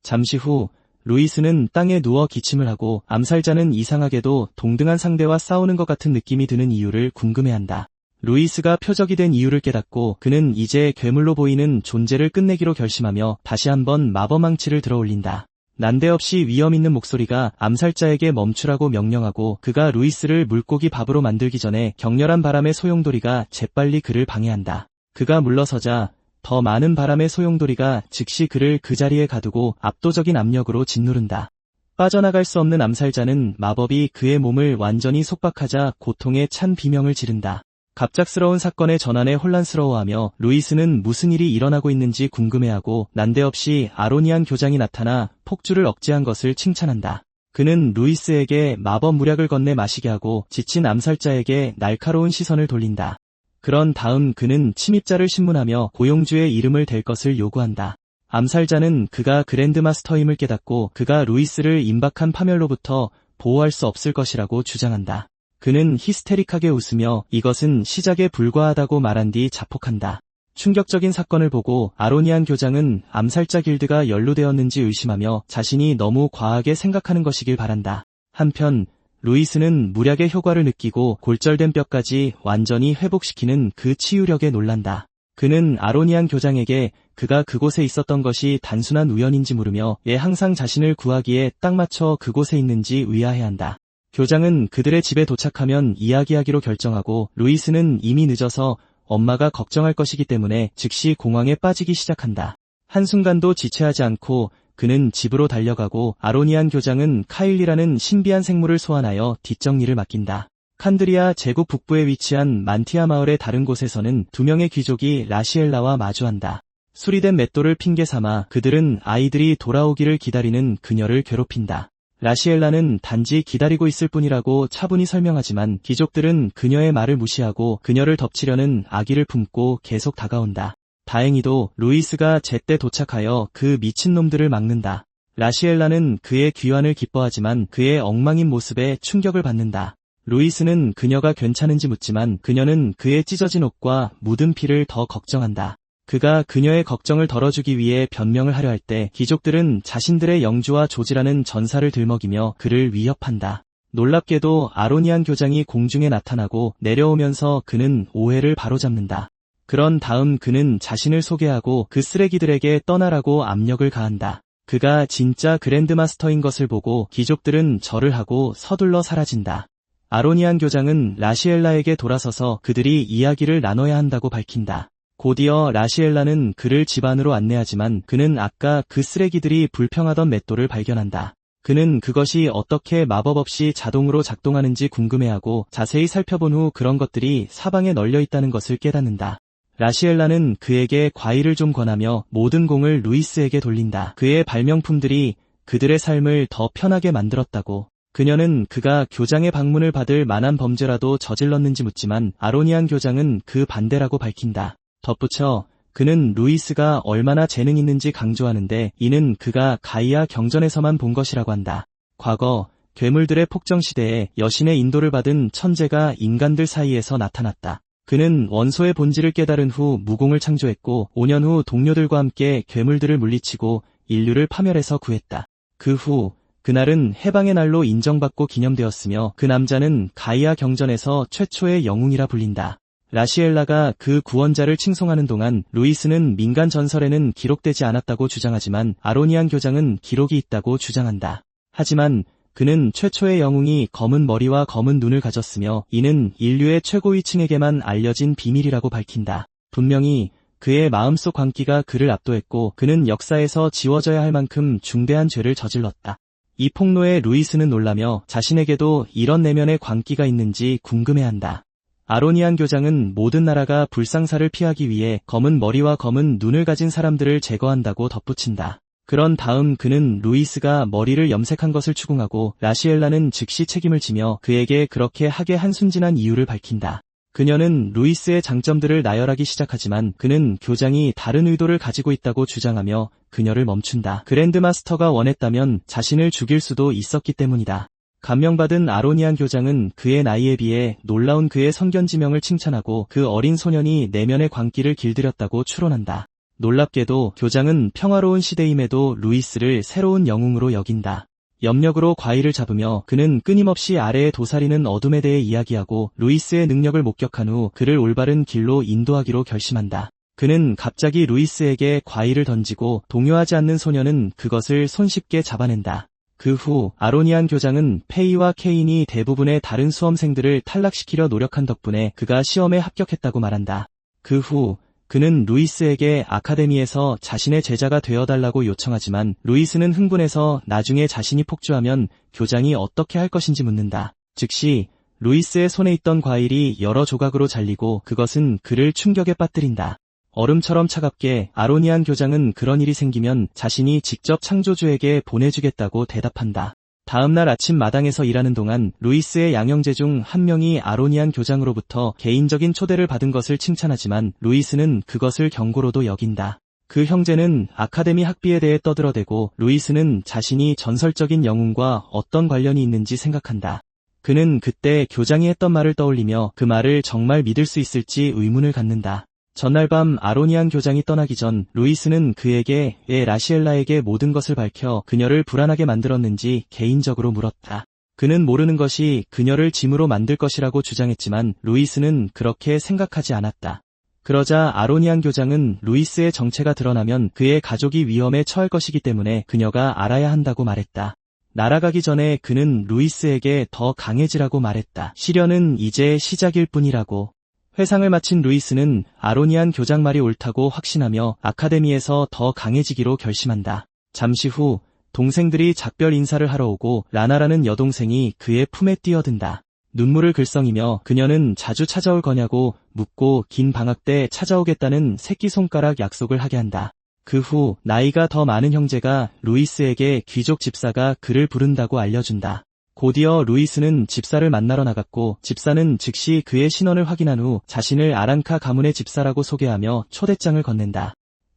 잠시 후 루이스는 땅에 누워 기침을 하고 암살자는 이상하게도 동등한 상대와 싸우는 것 같은 느낌이 드는 이유를 궁금해한다. 루이스가 표적이 된 이유를 깨닫고 그는 이제 괴물로 보이는 존재를 끝내기로 결심하며 다시 한번 마법망치를 들어올린다. 난데없이 위험 있는 목소리가 암살자에게 멈추라고 명령하고 그가 루이스를 물고기 밥으로 만들기 전에 격렬한 바람의 소용돌이가 재빨리 그를 방해한다. 그가 물러서자 더 많은 바람의 소용돌이가 즉시 그를 그 자리에 가두고 압도적인 압력으로 짓누른다. 빠져나갈 수 없는 암살자는 마법이 그의 몸을 완전히 속박하자 고통에 찬 비명을 지른다. 갑작스러운 사건의 전환에 혼란스러워하며 루이스는 무슨 일이 일어나고 있는지 궁금해하고 난데없이 아로니안 교장이 나타나 폭주를 억제한 것을 칭찬한다. 그는 루이스에게 마법 무약을 건네 마시게 하고 지친 암살자에게 날카로운 시선을 돌린다. 그런 다음 그는 침입자를 신문하며 고용주의 이름을 댈 것을 요구한다. 암살자는 그가 그랜드마스터임을 깨닫고 그가 루이스를 임박한 파멸로부터 보호할 수 없을 것이라고 주장한다. 그는 히스테릭하게 웃으며 이것은 시작에 불과하다고 말한 뒤 자폭한다. 충격적인 사건을 보고 아로니안 교장은 암살자 길드가 연루되었는지 의심하며 자신이 너무 과하게 생각하는 것이길 바란다. 한편 루이스는 무약의 효과를 느끼고 골절된 뼈까지 완전히 회복시키는 그 치유력에 놀란다. 그는 아로니안 교장에게 그가 그곳에 있었던 것이 단순한 우연인지 물으며 항상 자신을 구하기에 딱 맞춰 그곳에 있는지 의아해한다. 교장은 그들의 집에 도착하면 이야기하기로 결정하고 루이스는 이미 늦어서 엄마가 걱정할 것이기 때문에 즉시 공황에 빠지기 시작한다. 한순간도 지체하지 않고 그는 집으로 달려가고 아로니안 교장은 카일리라는 신비한 생물을 소환하여 뒷정리를 맡긴다. 칸드리아 제국 북부에 위치한 만티아 마을의 다른 곳에서는 두 명의 귀족이 라시엘라와 마주한다. 수리된 맷돌을 핑계 삼아 그들은 아이들이 돌아오기를 기다리는 그녀를 괴롭힌다. 라시엘라는 단지 기다리고 있을 뿐이라고 차분히 설명하지만 귀족들은 그녀의 말을 무시하고 그녀를 덮치려는 악의를 품고 계속 다가온다. 다행히도 루이스가 제때 도착하여 그 미친놈들을 막는다. 라시엘라는 그의 귀환을 기뻐하지만 그의 엉망인 모습에 충격을 받는다. 루이스는 그녀가 괜찮은지 묻지만 그녀는 그의 찢어진 옷과 묻은 피를 더 걱정한다. 그가 그녀의 걱정을 덜어주기 위해 변명을 하려 할 때 귀족들은 자신들의 영주와 조지라는 전사를 들먹이며 그를 위협한다. 놀랍게도 아로니안 교장이 공중에 나타나고 내려오면서 그는 오해를 바로잡는다. 그런 다음 그는 자신을 소개하고 그 쓰레기들에게 떠나라고 압력을 가한다. 그가 진짜 그랜드마스터인 것을 보고 귀족들은 절을 하고 서둘러 사라진다. 아로니안 교장은 라시엘라에게 돌아서서 그들이 이야기를 나눠야 한다고 밝힌다. 곧이어 라시엘라는 그를 집 안으로 안내하지만 그는 아까 그 쓰레기들이 불평하던 맷돌을 발견한다. 그는 그것이 어떻게 마법 없이 자동으로 작동하는지 궁금해하고 자세히 살펴본 후 그런 것들이 사방에 널려 있다는 것을 깨닫는다. 라시엘라는 그에게 과일을 좀 권하며 모든 공을 루이스에게 돌린다. 그의 발명품들이 그들의 삶을 더 편하게 만들었다고. 그녀는 그가 교장의 방문을 받을 만한 범죄라도 저질렀는지 묻지만 아로니안 교장은 그 반대라고 밝힌다. 덧붙여 그는 루이스가 얼마나 재능 있는지 강조하는데 이는 그가 가이아 경전에서만 본 것이라고 한다. 과거 괴물들의 폭정 시대에 여신의 인도를 받은 천재가 인간들 사이에서 나타났다. 그는 원소의 본질을 깨달은 후 무공을 창조했고 5년 후 동료들과 함께 괴물들을 물리치고 인류를 파멸해서 구했다. 그 후 그날은 해방의 날로 인정받고 기념되었으며 그 남자는 가이아 경전에서 최초의 영웅이라 불린다. 라시엘라가 그 구원자를 칭송하는 동안 루이스는 민간 전설에는 기록되지 않았다고 주장하지만 아로니안 교장은 기록이 있다고 주장한다. 하지만 그는 최초의 영웅이 검은 머리와 검은 눈을 가졌으며 이는 인류의 최고위층에게만 알려진 비밀이라고 밝힌다. 분명히 그의 마음속 광기가 그를 압도했고 그는 역사에서 지워져야 할 만큼 중대한 죄를 저질렀다. 이 폭로에 루이스는 놀라며 자신에게도 이런 내면의 광기가 있는지 궁금해한다. 아로니안 교장은 모든 나라가 불상사를 피하기 위해 검은 머리와 검은 눈을 가진 사람들을 제거한다고 덧붙인다. 그런 다음 그는 루이스가 머리를 염색한 것을 추궁하고 라시엘라는 즉시 책임을 지며 그에게 그렇게 하게 한 순진한 이유를 밝힌다. 그녀는 루이스의 장점들을 나열하기 시작하지만 그는 교장이 다른 의도를 가지고 있다고 주장하며 그녀를 멈춘다. 그랜드마스터가 원했다면 자신을 죽일 수도 있었기 때문이다. 감명받은 아로니안 교장은 그의 나이에 비해 놀라운 그의 선견지명을 칭찬하고 그 어린 소년이 내면의 광기를 길들였다고 추론한다. 놀랍게도 교장은 평화로운 시대임에도 루이스를 새로운 영웅으로 여긴다. 염력으로 과일을 잡으며 그는 끊임없이 아래에 도사리는 어둠에 대해 이야기하고 루이스의 능력을 목격한 후 그를 올바른 길로 인도하기로 결심한다. 그는 갑자기 루이스에게 과일을 던지고 동요하지 않는 소년은 그것을 손쉽게 잡아낸다. 그 후 아로니안 교장은 페이와 케인이 대부분의 다른 수험생들을 탈락시키려 노력한 덕분에 그가 시험에 합격했다고 말한다. 그 후 그는 루이스에게 아카데미에서 자신의 제자가 되어달라고 요청하지만 루이스는 흥분해서 나중에 자신이 폭주하면 교장이 어떻게 할 것인지 묻는다. 즉시 루이스의 손에 있던 과일이 여러 조각으로 잘리고 그것은 그를 충격에 빠뜨린다. 얼음처럼 차갑게 아로니안 교장은 그런 일이 생기면 자신이 직접 창조주에게 보내주겠다고 대답한다. 다음날 아침 마당에서 일하는 동안 루이스의 양형제 중 한 명이 아로니안 교장으로부터 개인적인 초대를 받은 것을 칭찬하지만 루이스는 그것을 경고로도 여긴다. 그 형제는 아카데미 학비에 대해 떠들어대고 루이스는 자신이 전설적인 영웅과 어떤 관련이 있는지 생각한다. 그는 그때 교장이 했던 말을 떠올리며 그 말을 정말 믿을 수 있을지 의문을 갖는다. 전날 밤 아로니안 교장이 떠나기 전 루이스는 그에게 왜 라시엘라에게 모든 것을 밝혀 그녀를 불안하게 만들었는지 개인적으로 물었다. 그는 모르는 것이 그녀를 짐으로 만들 것이라고 주장했지만 루이스는 그렇게 생각하지 않았다. 그러자 아로니안 교장은 루이스의 정체가 드러나면 그의 가족이 위험에 처할 것이기 때문에 그녀가 알아야 한다고 말했다. 날아가기 전에 그는 루이스에게 더 강해지라고 말했다. 시련은 이제 시작일 뿐이라고. 회상을 마친 루이스는 아로니안 교장 말이 옳다고 확신하며 아카데미에서 더 강해지기로 결심한다. 잠시 후 동생들이 작별 인사를 하러 오고 라나라는 여동생이 그의 품에 뛰어든다. 눈물을 글썽이며 그녀는 자주 찾아올 거냐고 묻고 긴 방학 때 찾아오겠다는 새끼손가락 약속을 하게 한다. 그 후 나이가 더 많은 형제가 루이스에게 귀족 집사가 그를 부른다고 알려준다. 곧이어 루이스는 집사를 만나러 나갔고 집사는 즉시 그의 신원을 확인한 후 자신을 아랑카 가문의 집사라고 소개하며 초대장을 건넨다.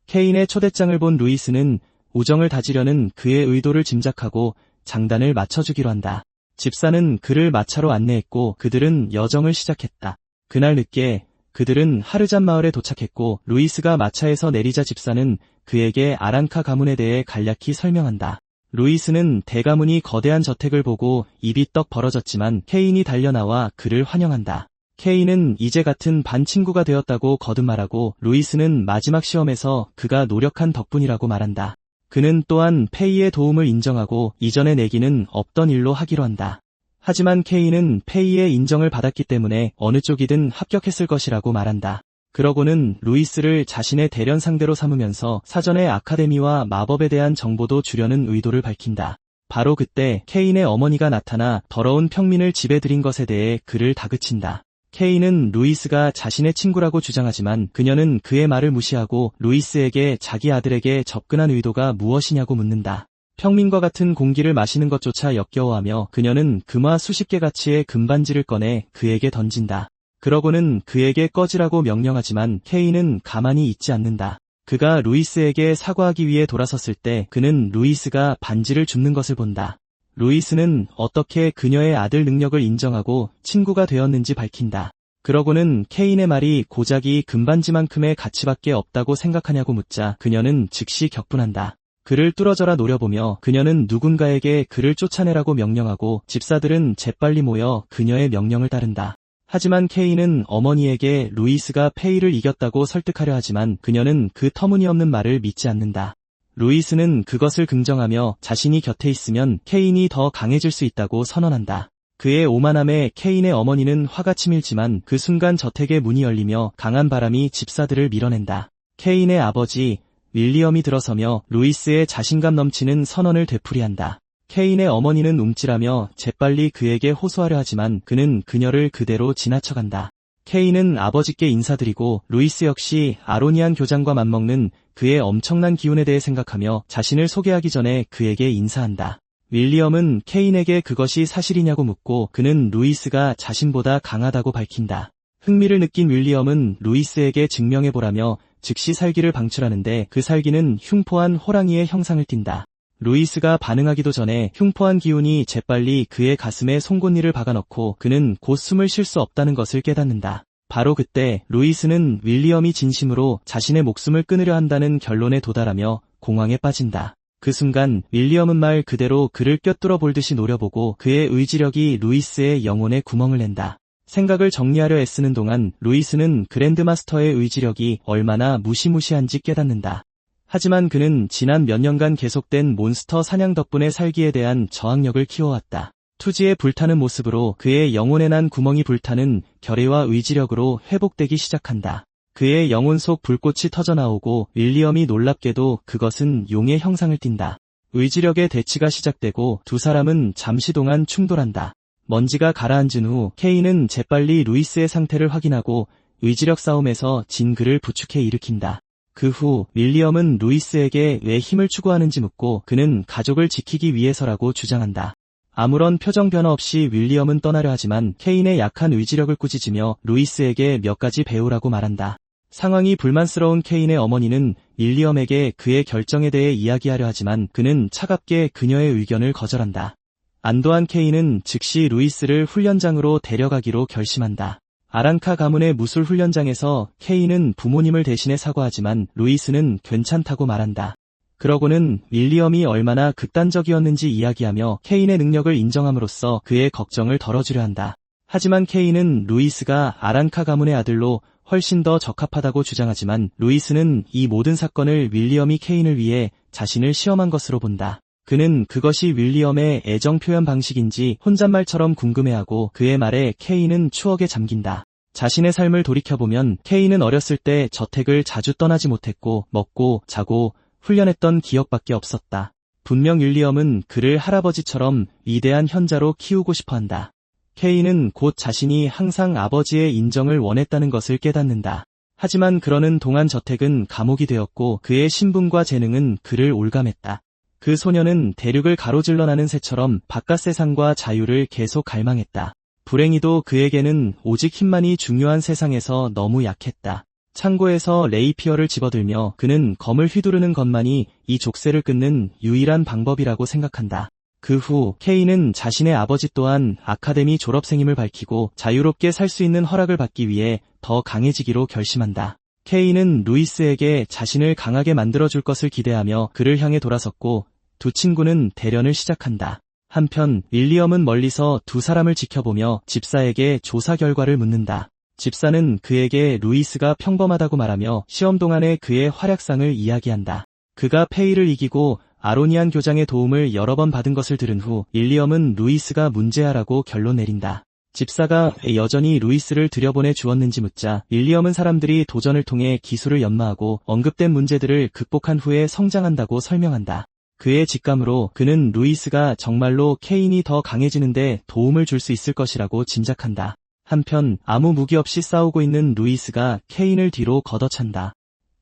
케인의 초대장을 본 루이스는 우정을 다지려는 그의 의도를 짐작하고 장단을 맞춰주기로 한다. 집사는 그를 마차로 안내했고 그들은 여정을 시작했다. 그날 늦게 그들은 하르잔 마을에 도착했고 루이스가 마차에서 내리자 집사는 그에게 아랑카 가문에 대해 간략히 설명한다. 루이스는 대가문이 거대한 저택을 보고 입이 떡 벌어졌지만 케인이 달려나와 그를 환영한다. 케인은 이제 같은 반 친구가 되었다고 거듭말하고 루이스는 마지막 시험에서 그가 노력한 덕분이라고 말한다. 그는 또한 페이의 도움을 인정하고 이전의 내기는 없던 일로 하기로 한다. 하지만 케인은 페이의 인정을 받았기 때문에 어느 쪽이든 합격했을 것이라고 말한다. 그러고는 루이스를 자신의 대련 상대로 삼으면서 사전에 아카데미와 마법에 대한 정보도 주려는 의도를 밝힌다. 바로 그때 케인의 어머니가 나타나 더러운 평민을 집에 들인 것에 대해 그를 다그친다. 케인은 루이스가 자신의 친구라고 주장하지만 그녀는 그의 말을 무시하고 루이스에게 자기 아들에게 접근한 의도가 무엇이냐고 묻는다. 평민과 같은 공기를 마시는 것조차 역겨워하며 그녀는 금화 수십 개 가치의 금반지를 꺼내 그에게 던진다. 그러고는 그에게 꺼지라고 명령하지만 케인은 가만히 있지 않는다. 그가 루이스에게 사과하기 위해 돌아섰을 때 그는 루이스가 반지를 줍는 것을 본다. 루이스는 어떻게 그녀의 아들 능력을 인정하고 친구가 되었는지 밝힌다. 그러고는 케인의 말이 고작이 금반지만큼의 가치밖에 없다고 생각하냐고 묻자 그녀는 즉시 격분한다. 그를 뚫어져라 노려보며 그녀는 누군가에게 그를 쫓아내라고 명령하고 집사들은 재빨리 모여 그녀의 명령을 따른다. 하지만 케인은 어머니에게 루이스가 페이를 이겼다고 설득하려 하지만 그녀는 그 터무니없는 말을 믿지 않는다. 루이스는 그것을 긍정하며 자신이 곁에 있으면 케인이 더 강해질 수 있다고 선언한다. 그의 오만함에 케인의 어머니는 화가 치밀지만 그 순간 저택의 문이 열리며 강한 바람이 집사들을 밀어낸다. 케인의 아버지 윌리엄이 들어서며 루이스의 자신감 넘치는 선언을 되풀이한다. 케인의 어머니는 움찔하며 재빨리 그에게 호소하려 하지만 그는 그녀를 그대로 지나쳐간다. 케인은 아버지께 인사드리고 루이스 역시 아로니안 교장과 맞먹는 그의 엄청난 기운에 대해 생각하며 자신을 소개하기 전에 그에게 인사한다. 윌리엄은 케인에게 그것이 사실이냐고 묻고 그는 루이스가 자신보다 강하다고 밝힌다. 흥미를 느낀 윌리엄은 루이스에게 증명해보라며 즉시 살기를 방출하는데 그 살기는 흉포한 호랑이의 형상을 띈다. 루이스가 반응하기도 전에 흉포한 기운이 재빨리 그의 가슴에 송곳니를 박아넣고 그는 곧 숨을 쉴 수 없다는 것을 깨닫는다. 바로 그때 루이스는 윌리엄이 진심으로 자신의 목숨을 끊으려 한다는 결론에 도달하며 공황에 빠진다. 그 순간 윌리엄은 말 그대로 그를 꿰뚫어 볼 듯이 노려보고 그의 의지력이 루이스의 영혼에 구멍을 낸다. 생각을 정리하려 애쓰는 동안 루이스는 그랜드마스터의 의지력이 얼마나 무시무시한지 깨닫는다. 하지만 그는 지난 몇 년간 계속된 몬스터 사냥 덕분에 살기에 대한 저항력을 키워왔다. 투지에 불타는 모습으로 그의 영혼에 난 구멍이 불타는 결의와 의지력으로 회복되기 시작한다. 그의 영혼 속 불꽃이 터져나오고 윌리엄이 놀랍게도 그것은 용의 형상을 띈다. 의지력의 대치가 시작되고 두 사람은 잠시 동안 충돌한다. 먼지가 가라앉은 후 케인은 재빨리 루이스의 상태를 확인하고 의지력 싸움에서 진 그를 부축해 일으킨다. 그 후 윌리엄은 루이스에게 왜 힘을 추구하는지 묻고 그는 가족을 지키기 위해서라고 주장한다. 아무런 표정 변화 없이 윌리엄은 떠나려 하지만 케인의 약한 의지력을 꾸짖으며 루이스에게 몇 가지 배우라고 말한다. 상황이 불만스러운 케인의 어머니는 윌리엄에게 그의 결정에 대해 이야기하려 하지만 그는 차갑게 그녀의 의견을 거절한다. 안도한 케인은 즉시 루이스를 훈련장으로 데려가기로 결심한다. 아랑카 가문의 무술 훈련장에서 케인은 부모님을 대신해 사과하지만 루이스는 괜찮다고 말한다. 그러고는 윌리엄이 얼마나 극단적이었는지 이야기하며 케인의 능력을 인정함으로써 그의 걱정을 덜어주려 한다. 하지만 케인은 루이스가 아랑카 가문의 아들로 훨씬 더 적합하다고 주장하지만 루이스는 이 모든 사건을 윌리엄이 케인을 위해 자신을 시험한 것으로 본다. 그는 그것이 윌리엄의 애정 표현 방식인지 혼잣말처럼 궁금해하고 그의 말에 케인은 추억에 잠긴다. 자신의 삶을 돌이켜보면 케인은 어렸을 때 저택을 자주 떠나지 못했고 먹고 자고 훈련했던 기억밖에 없었다. 분명 윌리엄은 그를 할아버지처럼 위대한 현자로 키우고 싶어한다. 케인은 곧 자신이 항상 아버지의 인정을 원했다는 것을 깨닫는다. 하지만 그러는 동안 저택은 감옥이 되었고 그의 신분과 재능은 그를 올감했다. 그 소녀는 대륙을 가로질러 나는 새처럼 바깥 세상과 자유를 계속 갈망했다. 불행히도 그에게는 오직 힘만이 중요한 세상에서 너무 약했다. 창고에서 레이피어를 집어들며 그는 검을 휘두르는 것만이 이 족쇄를 끊는 유일한 방법이라고 생각한다. 그 후 케인은 자신의 아버지 또한 아카데미 졸업생임을 밝히고 자유롭게 살 수 있는 허락을 받기 위해 더 강해지기로 결심한다. 케인은 루이스에게 자신을 강하게 만들어줄 것을 기대하며 그를 향해 돌아섰고 두 친구는 대련을 시작한다. 한편 윌리엄은 멀리서 두 사람을 지켜보며 집사에게 조사 결과를 묻는다. 집사는 그에게 루이스가 평범하다고 말하며 시험 동안의 그의 활약상을 이야기한다. 그가 페이를 이기고 아로니안 교장의 도움을 여러 번 받은 것을 들은 후 윌리엄은 루이스가 문제아라고 결론 내린다. 집사가 왜 여전히 루이스를 들여보내 주었는지 묻자 윌리엄은 사람들이 도전을 통해 기술을 연마하고 언급된 문제들을 극복한 후에 성장한다고 설명한다. 그의 직감으로 그는 루이스가 정말로 케인이 더 강해지는데 도움을 줄 수 있을 것이라고 짐작한다. 한편 아무 무기 없이 싸우고 있는 루이스가 케인을 뒤로 걷어찬다.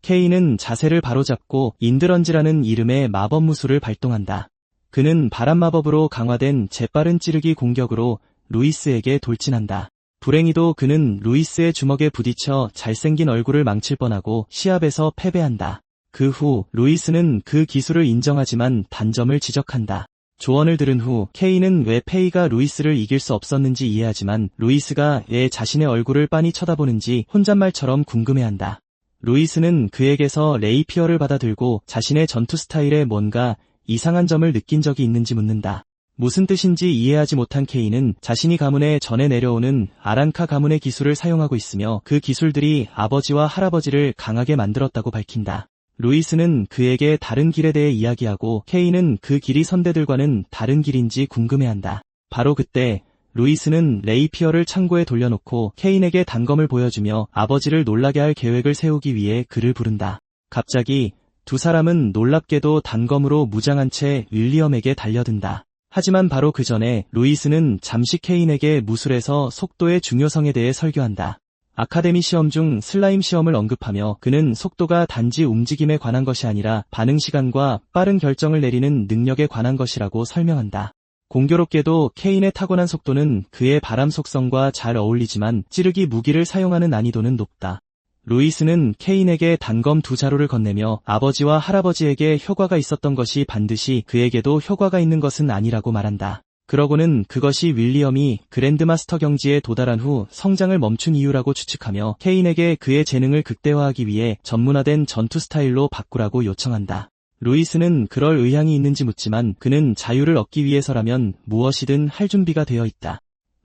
케인은 자세를 바로잡고 인드런지라는 이름의 마법 무술을 발동한다. 그는 바람 마법으로 강화된 재빠른 찌르기 공격으로 루이스에게 돌진한다. 불행히도 그는 루이스의 주먹에 부딪혀 잘생긴 얼굴을 망칠 뻔하고 시합에서 패배한다. 그 후 루이스는 그 기술을 인정하지만 단점을 지적한다. 조언을 들은 후 케인은 왜 페이가 루이스를 이길 수 없었는지 이해하지만 루이스가 왜 자신의 얼굴을 빤히 쳐다보는지 혼잣말처럼 궁금해한다. 루이스는 그에게서 레이피어를 받아들고 자신의 전투 스타일에 뭔가 이상한 점을 느낀 적이 있는지 묻는다. 무슨 뜻인지 이해하지 못한 케인은 자신이 가문에 전해 내려오는 아랑카 가문의 기술을 사용하고 있으며 그 기술들이 아버지와 할아버지를 강하게 만들었다고 밝힌다. 루이스는 그에게 다른 길에 대해 이야기하고 케인은 그 길이 선대들과는 다른 길인지 궁금해한다. 바로 그때 루이스는 레이피어를 창고에 돌려놓고 케인에게 단검을 보여주며 아버지를 놀라게 할 계획을 세우기 위해 그를 부른다. 갑자기 두 사람은 놀랍게도 단검으로 무장한 채 윌리엄에게 달려든다. 하지만 바로 그 전에 루이스는 잠시 케인에게 무술에서 속도의 중요성에 대해 설교한다. 아카데미 시험 중 슬라임 시험을 언급하며 그는 속도가 단지 움직임에 관한 것이 아니라 반응 시간과 빠른 결정을 내리는 능력에 관한 것이라고 설명한다. 공교롭게도 케인의 타고난 속도는 그의 바람 속성과 잘 어울리지만 찌르기 무기를 사용하는 난이도는 높다. 루이스는 케인에게 단검 두 자루를 건네며 아버지와 할아버지에게 효과가 있었던 것이 반드시 그에게도 효과가 있는 것은 아니라고 말한다. 그러고는 그것이 윌리엄이 그랜드마스터 경지에 도달한 후 성장을 멈춘 이유라고 추측하며 케인에게 그의 재능을 극대화하기 위해 전문화된 전투 스타일로 바꾸라고 요청한다. 루이스는 그럴 의향이 있는지 묻지만 그는 자유를 얻기 위해서라면 무엇이든 할 준비가 되어 있다.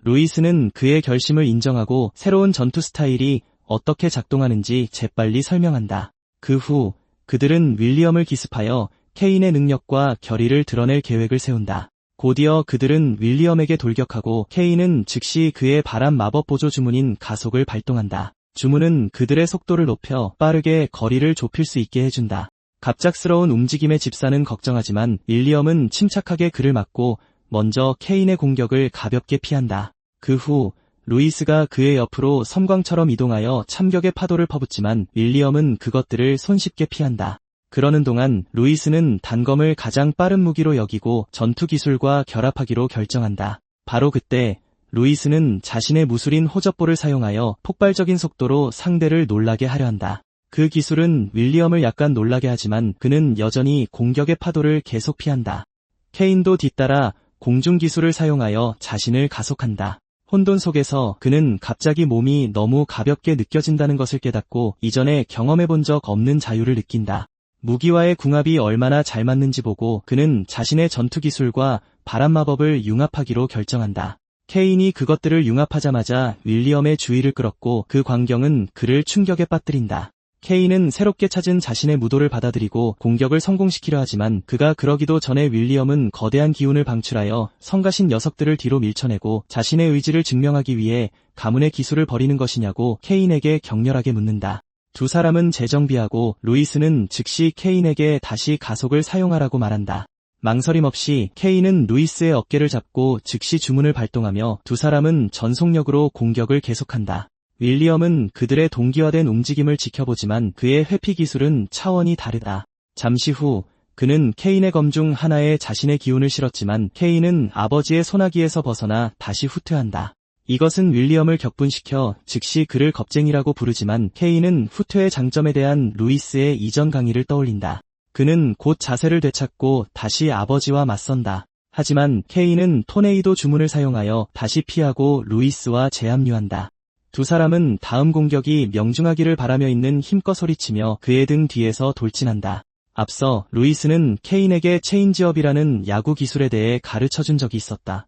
루이스는 그의 결심을 인정하고 새로운 전투 스타일이 어떻게 작동하는지 재빨리 설명한다. 그 후 그들은 윌리엄을 기습하여 케인의 능력과 결의를 드러낼 계획을 세운다. 곧이어 그들은 윌리엄에게 돌격하고 케인은 즉시 그의 바람 마법 보조 주문인 가속을 발동한다. 주문은 그들의 속도를 높여 빠르게 거리를 좁힐 수 있게 해준다. 갑작스러운 움직임에 집사는 걱정하지만 윌리엄은 침착하게 그를 막고 먼저 케인의 공격을 가볍게 피한다. 그 후 루이스가 그의 옆으로 섬광처럼 이동하여 참격의 파도를 퍼붓지만 윌리엄은 그것들을 손쉽게 피한다. 그러는 동안 루이스는 단검을 가장 빠른 무기로 여기고 전투 기술과 결합하기로 결정한다. 바로 그때 루이스는 자신의 무술인 호접볼을 사용하여 폭발적인 속도로 상대를 놀라게 하려 한다. 그 기술은 윌리엄을 약간 놀라게 하지만 그는 여전히 공격의 파도를 계속 피한다. 케인도 뒤따라 공중 기술을 사용하여 자신을 가속한다. 혼돈 속에서 그는 갑자기 몸이 너무 가볍게 느껴진다는 것을 깨닫고 이전에 경험해본 적 없는 자유를 느낀다. 무기와의 궁합이 얼마나 잘 맞는지 보고 그는 자신의 전투 기술과 바람 마법을 융합하기로 결정한다. 케인이 그것들을 융합하자마자 윌리엄의 주의를 끌었고 그 광경은 그를 충격에 빠뜨린다. 케인은 새롭게 찾은 자신의 무도를 받아들이고 공격을 성공시키려 하지만 그가 그러기도 전에 윌리엄은 거대한 기운을 방출하여 성가신 녀석들을 뒤로 밀쳐내고 자신의 의지를 증명하기 위해 가문의 기술을 벌이는 것이냐고 케인에게 격렬하게 묻는다. 두 사람은 재정비하고 루이스는 즉시 케인에게 다시 가속을 사용하라고 말한다. 망설임 없이 케인은 루이스의 어깨를 잡고 즉시 주문을 발동하며 두 사람은 전속력으로 공격을 계속한다. 윌리엄은 그들의 동기화된 움직임을 지켜보지만 그의 회피 기술은 차원이 다르다. 잠시 후 그는 케인의 검 중 하나에 자신의 기운을 실었지만 케인은 아버지의 소나기에서 벗어나 다시 후퇴한다. 이것은 윌리엄을 격분시켜 즉시 그를 겁쟁이라고 부르지만 케인은 후퇴의 장점에 대한 루이스의 이전 강의를 떠올린다. 그는 곧 자세를 되찾고 다시 아버지와 맞선다. 하지만 케인은 토네이도 주문을 사용하여 다시 피하고 루이스와 재합류한다. 두 사람은 다음 공격이 명중하기를 바라며 있는 힘껏 소리치며 그의 등 뒤에서 돌진한다. 앞서 루이스는 케인에게 체인지업이라는 야구 기술에 대해 가르쳐준 적이 있었다.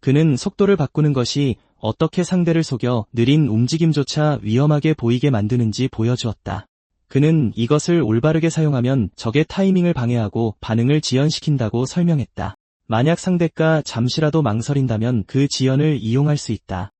그는 속도를 바꾸는 것이 어떻게 상대를 속여 느린 움직임조차 위험하게 보이게 만드는지 보여주었다. 그는 이것을 올바르게 사용하면 적의 타이밍을 방해하고 반응을 지연시킨다고 설명했다. 만약 상대가 잠시라도 망설인다면 그 지연을 이용할 수 있다.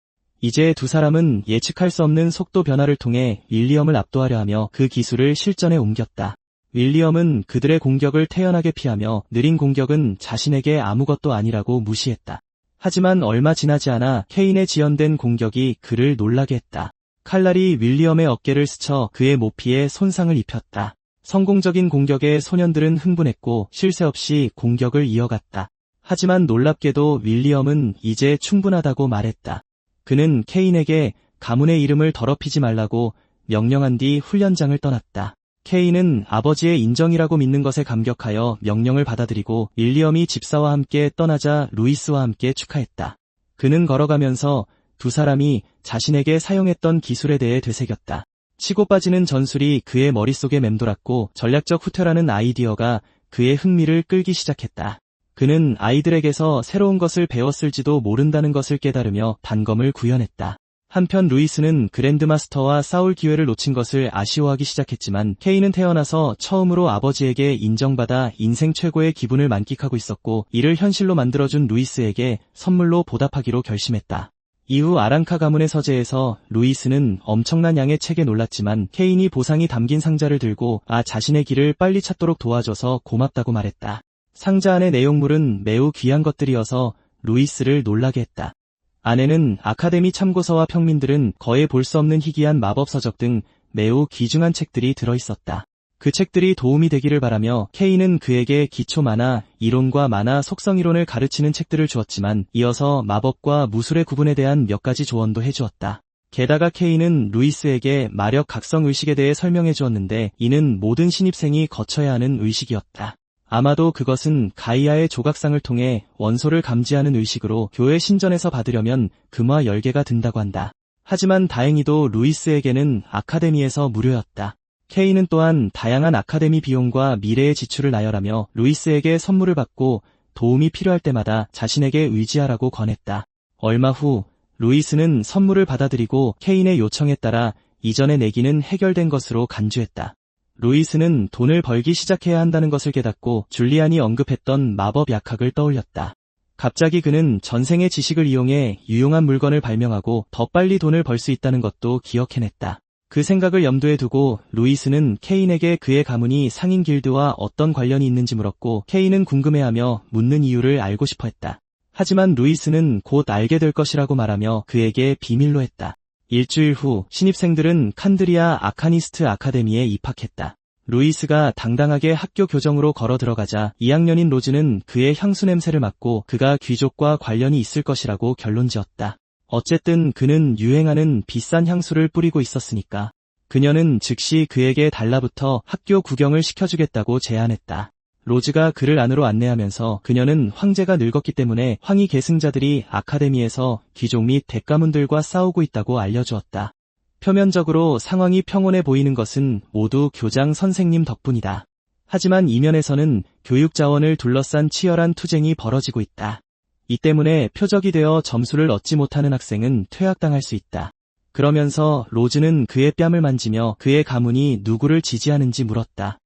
이제 두 사람은 예측할 수 없는 속도 변화를 통해 윌리엄을 압도하려 하며 그 기술을 실전에 옮겼다. 윌리엄은 그들의 공격을 태연하게 피하며 느린 공격은 자신에게 아무것도 아니라고 무시했다. 하지만 얼마 지나지 않아 케인의 지연된 공격이 그를 놀라게 했다. 칼날이 윌리엄의 어깨를 스쳐 그의 모피에 손상을 입혔다. 성공적인 공격에 소년들은 흥분했고 쉴 새 없이 공격을 이어갔다. 하지만 놀랍게도 윌리엄은 이제 충분하다고 말했다. 그는 케인에게 가문의 이름을 더럽히지 말라고 명령한 뒤 훈련장을 떠났다. 케인은 아버지의 인정이라고 믿는 것에 감격하여 명령을 받아들이고 윌리엄이 집사와 함께 떠나자 루이스와 함께 축하했다. 그는 걸어가면서 두 사람이 자신에게 사용했던 기술에 대해 되새겼다. 치고 빠지는 전술이 그의 머릿속에 맴돌았고 전략적 후퇴라는 아이디어가 그의 흥미를 끌기 시작했다. 그는 아이들에게서 새로운 것을 배웠을지도 모른다는 것을 깨달으며 단검을 구현했다. 한편 루이스는 그랜드마스터와 싸울 기회를 놓친 것을 아쉬워하기 시작했지만 케인은 태어나서 처음으로 아버지에게 인정받아 인생 최고의 기분을 만끽하고 있었고 이를 현실로 만들어준 루이스에게 선물로 보답하기로 결심했다. 이후 아랑카 가문의 서재에서 루이스는 엄청난 양의 책에 놀랐지만 케인이 보상이 담긴 상자를 들고 자신의 길을 빨리 찾도록 도와줘서 고맙다고 말했다. 상자 안의 내용물은 매우 귀한 것들이어서 루이스를 놀라게 했다. 안에는 아카데미 참고서와 평민들은 거의 볼 수 없는 희귀한 마법 서적 등 매우 귀중한 책들이 들어있었다. 그 책들이 도움이 되기를 바라며 케인은 그에게 기초 만화, 이론과 만화 속성 이론을 가르치는 책들을 주었지만 이어서 마법과 무술의 구분에 대한 몇 가지 조언도 해주었다. 게다가 케인은 루이스에게 마력 각성 의식에 대해 설명해 주었는데 이는 모든 신입생이 거쳐야 하는 의식이었다. 아마도 그것은 가이아의 조각상을 통해 원소를 감지하는 의식으로 교회 신전에서 받으려면 금화 10개가 든다고 한다. 하지만 다행히도 루이스에게는 아카데미에서 무료였다. 케인은 또한 다양한 아카데미 비용과 미래의 지출을 나열하며 루이스에게 선물을 받고 도움이 필요할 때마다 자신에게 의지하라고 권했다. 얼마 후 루이스는 선물을 받아들이고 케인의 요청에 따라 이전의 내기는 해결된 것으로 간주했다. 루이스는 돈을 벌기 시작해야 한다는 것을 깨닫고 줄리안이 언급했던 마법 약학을 떠올렸다. 갑자기 그는 전생의 지식을 이용해 유용한 물건을 발명하고 더 빨리 돈을 벌 수 있다는 것도 기억해냈다. 그 생각을 염두에 두고 루이스는 케인에게 그의 가문이 상인 길드와 어떤 관련이 있는지 물었고 케인은 궁금해하며 묻는 이유를 알고 싶어 했다. 하지만 루이스는 곧 알게 될 것이라고 말하며 그에게 비밀로 했다. 일주일 후 신입생들은 칸드리아 아카니스트 아카데미에 입학했다. 루이스가 당당하게 학교 교정으로 걸어 들어가자 2학년인 로즈는 그의 향수 냄새를 맡고 그가 귀족과 관련이 있을 것이라고 결론지었다. 어쨌든 그는 유행하는 비싼 향수를 뿌리고 있었으니까. 그녀는 즉시 그에게 달라붙어 학교 구경을 시켜주겠다고 제안했다. 로즈가 그를 안으로 안내하면서 그녀는 황제가 늙었기 때문에 황위 계승자들이 아카데미에서 귀족 및 대가문들과 싸우고 있다고 알려주었다. 표면적으로 상황이 평온해 보이는 것은 모두 교장 선생님 덕분이다. 하지만 이면에서는 교육 자원을 둘러싼 치열한 투쟁이 벌어지고 있다. 이 때문에 표적이 되어 점수를 얻지 못하는 학생은 퇴학당할 수 있다. 그러면서 로즈는 그의 뺨을 만지며 그의 가문이 누구를 지지하는지 물었다.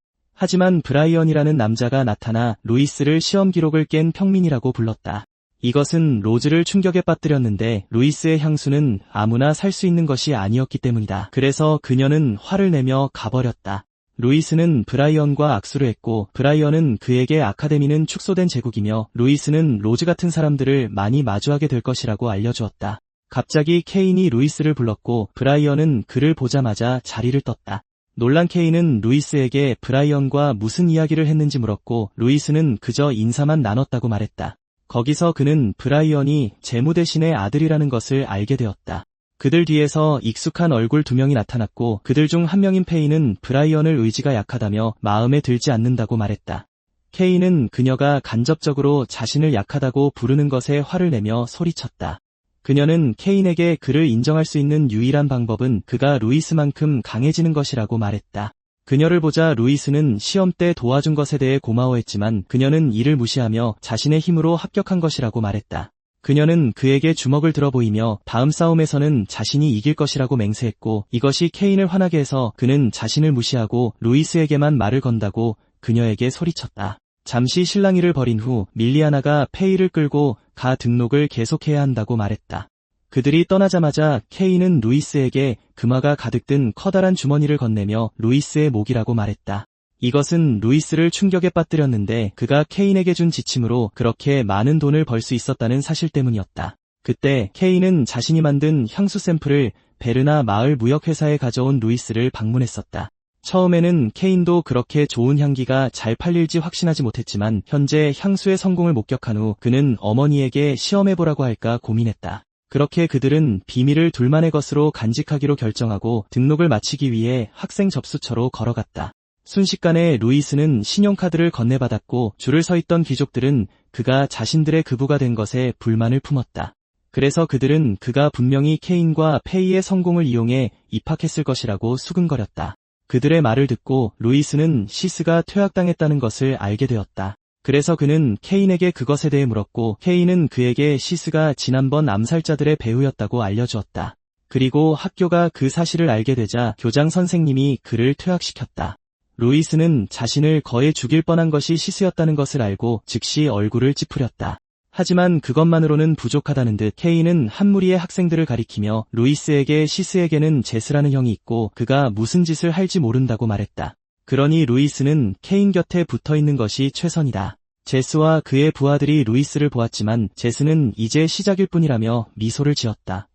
하지만 브라이언이라는 남자가 나타나 루이스를 시험 기록을 깬 평민이라고 불렀다. 이것은 로즈를 충격에 빠뜨렸는데 루이스의 향수는 아무나 살 수 있는 것이 아니었기 때문이다. 그래서 그녀는 화를 내며 가버렸다. 루이스는 브라이언과 악수를 했고 브라이언은 그에게 아카데미는 축소된 제국이며 루이스는 로즈 같은 사람들을 많이 마주하게 될 것이라고 알려주었다. 갑자기 케인이 루이스를 불렀고 브라이언은 그를 보자마자 자리를 떴다. 놀란 케인은 루이스에게 브라이언과 무슨 이야기를 했는지 물었고 루이스는 그저 인사만 나눴다고 말했다. 거기서 그는 브라이언이 제무 대신의 아들이라는 것을 알게 되었다. 그들 뒤에서 익숙한 얼굴 2명이 나타났고 그들 중 한 명인 페이는 브라이언을 의지가 약하다며 마음에 들지 않는다고 말했다. 케인은 그녀가 간접적으로 자신을 약하다고 부르는 것에 화를 내며 소리쳤다. 그녀는 케인에게 그를 인정할 수 있는 유일한 방법은 그가 루이스만큼 강해지는 것이라고 말했다. 그녀를 보자 루이스는 시험 때 도와준 것에 대해 고마워했지만 그녀는 이를 무시하며 자신의 힘으로 합격한 것이라고 말했다. 그녀는 그에게 주먹을 들어 보이며 다음 싸움에서는 자신이 이길 것이라고 맹세했고 이것이 케인을 화나게 해서 그는 자신을 무시하고 루이스에게만 말을 건다고 그녀에게 소리쳤다. 잠시 실랑이를 벌인 후 밀리아나가 페이를 끌고 가 등록을 계속해야 한다고 말했다. 그들이 떠나자마자 케인은 루이스에게 금화가 가득 든 커다란 주머니를 건네며 루이스의 목이라고 말했다. 이것은 루이스를 충격에 빠뜨렸는데 그가 케인에게 준 지침으로 그렇게 많은 돈을 벌 수 있었다는 사실 때문이었다. 그때 케인은 자신이 만든 향수 샘플을 베르나 마을 무역회사에 가져온 루이스를 방문했었다. 처음에는 케인도 그렇게 좋은 향기가 잘 팔릴지 확신하지 못했지만 현재 향수의 성공을 목격한 후 그는 어머니에게 시험해보라고 할까 고민했다. 그렇게 그들은 비밀을 둘만의 것으로 간직하기로 결정하고 등록을 마치기 위해 학생 접수처로 걸어갔다. 순식간에 루이스는 신용카드를 건네받았고 줄을 서 있던 귀족들은 그가 자신들의 급부가 된 것에 불만을 품었다. 그래서 그들은 그가 분명히 케인과 페이의 성공을 이용해 입학했을 것이라고 수근거렸다. 그들의 말을 듣고 루이스는 시스가 퇴학당했다는 것을 알게 되었다. 그래서 그는 케인에게 그것에 대해 물었고 케인은 그에게 시스가 지난번 암살자들의 배우였다고 알려주었다. 그리고 학교가 그 사실을 알게 되자 교장 선생님이 그를 퇴학시켰다. 루이스는 자신을 거의 죽일 뻔한 것이 시스였다는 것을 알고 즉시 얼굴을 찌푸렸다. 하지만 그것만으로는 부족하다는 듯 케인은 한 무리의 학생들을 가리키며 루이스에게 시스에게는 제스라는 형이 있고 그가 무슨 짓을 할지 모른다고 말했다. 그러니 루이스는 케인 곁에 붙어있는 것이 최선이다. 제스와 그의 부하들이 루이스를 보았지만 제스는 이제 시작일 뿐이라며 미소를 지었다.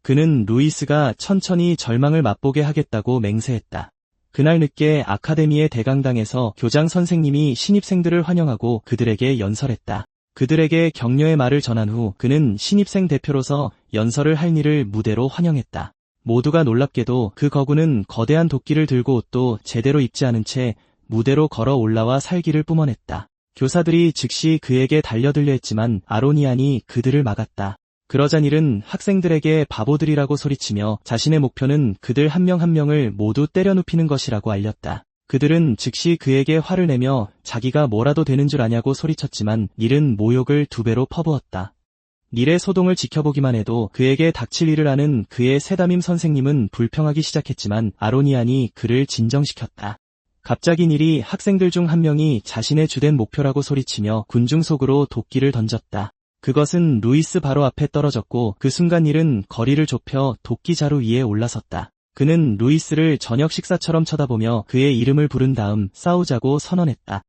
그는 루이스가 천천히 절망을 맛보게 하겠다고 맹세했다. 그날 늦게 아카데미의 대강당에서 교장 선생님이 신입생들을 환영하고 그들에게 연설했다. 그들에게 격려의 말을 전한 후 그는 신입생 대표로서 연설을 할 일을 무대로 환영했다. 모두가 놀랍게도 그 거구는 거대한 도끼를 들고 옷도 제대로 입지 않은 채 무대로 걸어 올라와 살기를 뿜어냈다. 교사들이 즉시 그에게 달려들려 했지만 아로니안이 그들을 막았다. 그러자 닐은 학생들에게 바보들이라고 소리치며 자신의 목표는 그들 한 명 한 명을 모두 때려 눕히는 것이라고 알렸다. 그들은 즉시 그에게 화를 내며 자기가 뭐라도 되는 줄 아냐고 소리쳤지만 닐은 모욕을 2배로 퍼부었다. 닐의 소동을 지켜보기만 해도 그에게 닥칠 일을 아는 그의 세담임 선생님은 불평하기 시작했지만 아로니안이 그를 진정시켰다. 갑자기 닐이 학생들 중 한 명이 자신의 주된 목표라고 소리치며 군중 속으로 도끼를 던졌다. 그것은 루이스 바로 앞에 떨어졌고 그 순간 닐은 거리를 좁혀 도끼 자루 위에 올라섰다. 그는 루이스를 저녁 식사처럼 쳐다보며 그의 이름을 부른 다음 싸우자고 선언했다.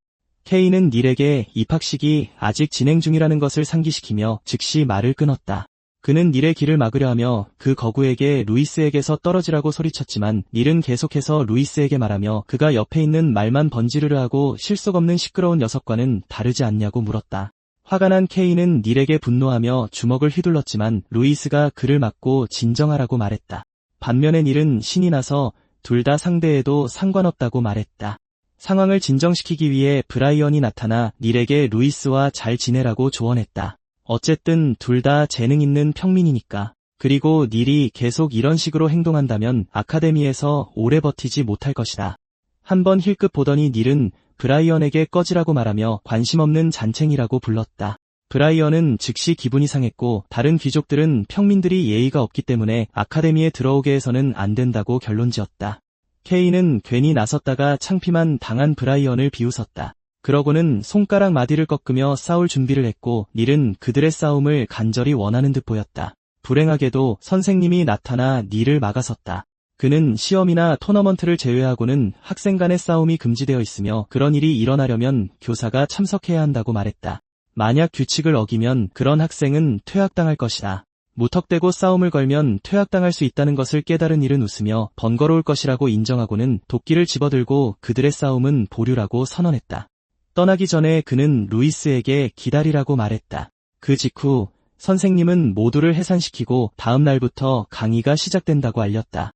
케이는 닐에게 입학식이 아직 진행 중이라는 것을 상기시키며 즉시 말을 끊었다. 그는 닐의 길을 막으려 하며 그 거구에게 루이스에게서 떨어지라고 소리쳤지만 닐은 계속해서 루이스에게 말하며 그가 옆에 있는 말만 번지르르 하고 실속 없는 시끄러운 녀석과는 다르지 않냐고 물었다. 화가 난 케이는 닐에게 분노하며 주먹을 휘둘렀지만 루이스가 그를 막고 진정하라고 말했다. 반면에 닐은 신이 나서 둘 다 상대해도 상관없다고 말했다. 상황을 진정시키기 위해 브라이언이 나타나 닐에게 루이스와 잘 지내라고 조언했다. 어쨌든 둘 다 재능 있는 평민이니까. 그리고 닐이 계속 이런 식으로 행동한다면 아카데미에서 오래 버티지 못할 것이다. 한번 힐끗 보더니 닐은 브라이언에게 꺼지라고 말하며 관심 없는 잔챙이라고 불렀다. 브라이언은 즉시 기분이 상했고 다른 귀족들은 평민들이 예의가 없기 때문에 아카데미에 들어오게 해서는 안 된다고 결론지었다. 케이는 괜히 나섰다가 창피만 당한 브라이언을 비웃었다. 그러고는 손가락 마디를 꺾으며 싸울 준비를 했고 닐은 그들의 싸움을 간절히 원하는 듯 보였다. 불행하게도 선생님이 나타나 닐을 막아섰다. 그는 시험이나 토너먼트를 제외하고는 학생 간의 싸움이 금지되어 있으며 그런 일이 일어나려면 교사가 참석해야 한다고 말했다. 만약 규칙을 어기면 그런 학생은 퇴학당할 것이다. 무턱대고 싸움을 걸면 퇴학당할 수 있다는 것을 깨달은 닐은 웃으며 번거로울 것이라고 인정하고는 도끼를 집어들고 그들의 싸움은 보류라고 선언했다. 떠나기 전에 그는 루이스에게 기다리라고 말했다. 그 직후 선생님은 모두를 해산시키고 다음 날부터 강의가 시작된다고 알렸다.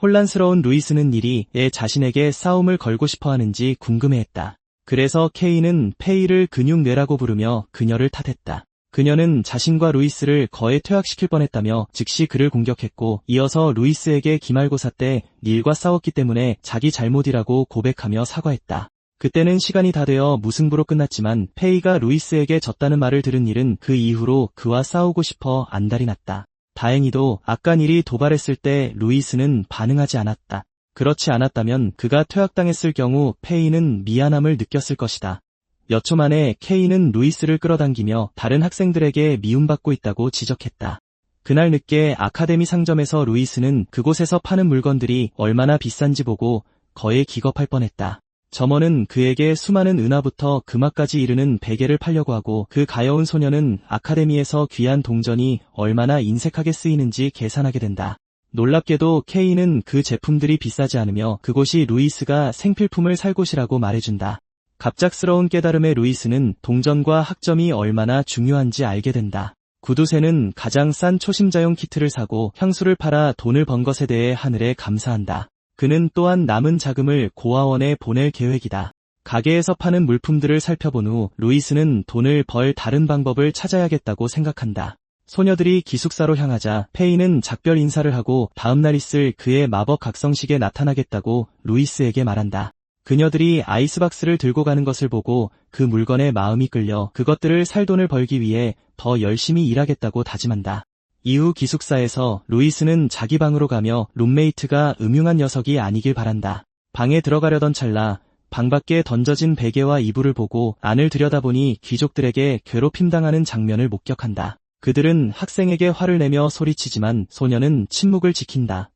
혼란스러운 루이스는 닐이 자신에게 싸움을 걸고 싶어 하는지 궁금해했다. 그래서 케이는 페이를 근육뇌라고 부르며 그녀를 탓했다. 그녀는 자신과 루이스를 거의 퇴학시킬 뻔했다며 즉시 그를 공격했고 이어서 루이스에게 기말고사 때 닐과 싸웠기 때문에 자기 잘못이라고 고백하며 사과했다. 그때는 시간이 다 되어 무승부로 끝났지만 페이가 루이스에게 졌다는 말을 들은 닐은 그 이후로 그와 싸우고 싶어 안달이 났다. 다행히도 아까 닐이 도발했을 때 루이스는 반응하지 않았다. 그렇지 않았다면 그가 퇴학당했을 경우 페이는 미안함을 느꼈을 것이다. 몇 초 만에 케이는 루이스를 끌어당기며 다른 학생들에게 미움받고 있다고 지적했다. 그날 늦게 아카데미 상점에서 루이스는 그곳에서 파는 물건들이 얼마나 비싼지 보고 거의 기겁할 뻔했다. 점원은 그에게 수많은 은하부터 금화까지 이르는 베개를 팔려고 하고 그 가여운 소녀는 아카데미에서 귀한 동전이 얼마나 인색하게 쓰이는지 계산하게 된다. 놀랍게도 케이는 그 제품들이 비싸지 않으며 그곳이 루이스가 생필품을 살 곳이라고 말해준다. 갑작스러운 깨달음의 루이스는 동전과 학점이 얼마나 중요한지 알게 된다. 구두쇠는 가장 싼 초심자용 키트를 사고 향수를 팔아 돈을 번 것에 대해 하늘에 감사한다. 그는 또한 남은 자금을 고아원에 보낼 계획이다. 가게에서 파는 물품들을 살펴본 후 루이스는 돈을 벌 다른 방법을 찾아야겠다고 생각한다. 소녀들이 기숙사로 향하자 페이는 작별 인사를 하고 다음날 있을 그의 마법 각성식에 나타나겠다고 루이스에게 말한다. 그녀들이 아이스박스를 들고 가는 것을 보고 그 물건에 마음이 끌려 그것들을 살 돈을 벌기 위해 더 열심히 일하겠다고 다짐한다. 이후 기숙사에서 루이스는 자기 방으로 가며 룸메이트가 음흉한 녀석이 아니길 바란다. 방에 들어가려던 찰나 방 밖에 던져진 베개와 이불을 보고 안을 들여다보니 귀족들에게 괴롭힘당하는 장면을 목격한다. 그들은 학생에게 화를 내며 소리치지만 소녀는 침묵을 지킨다.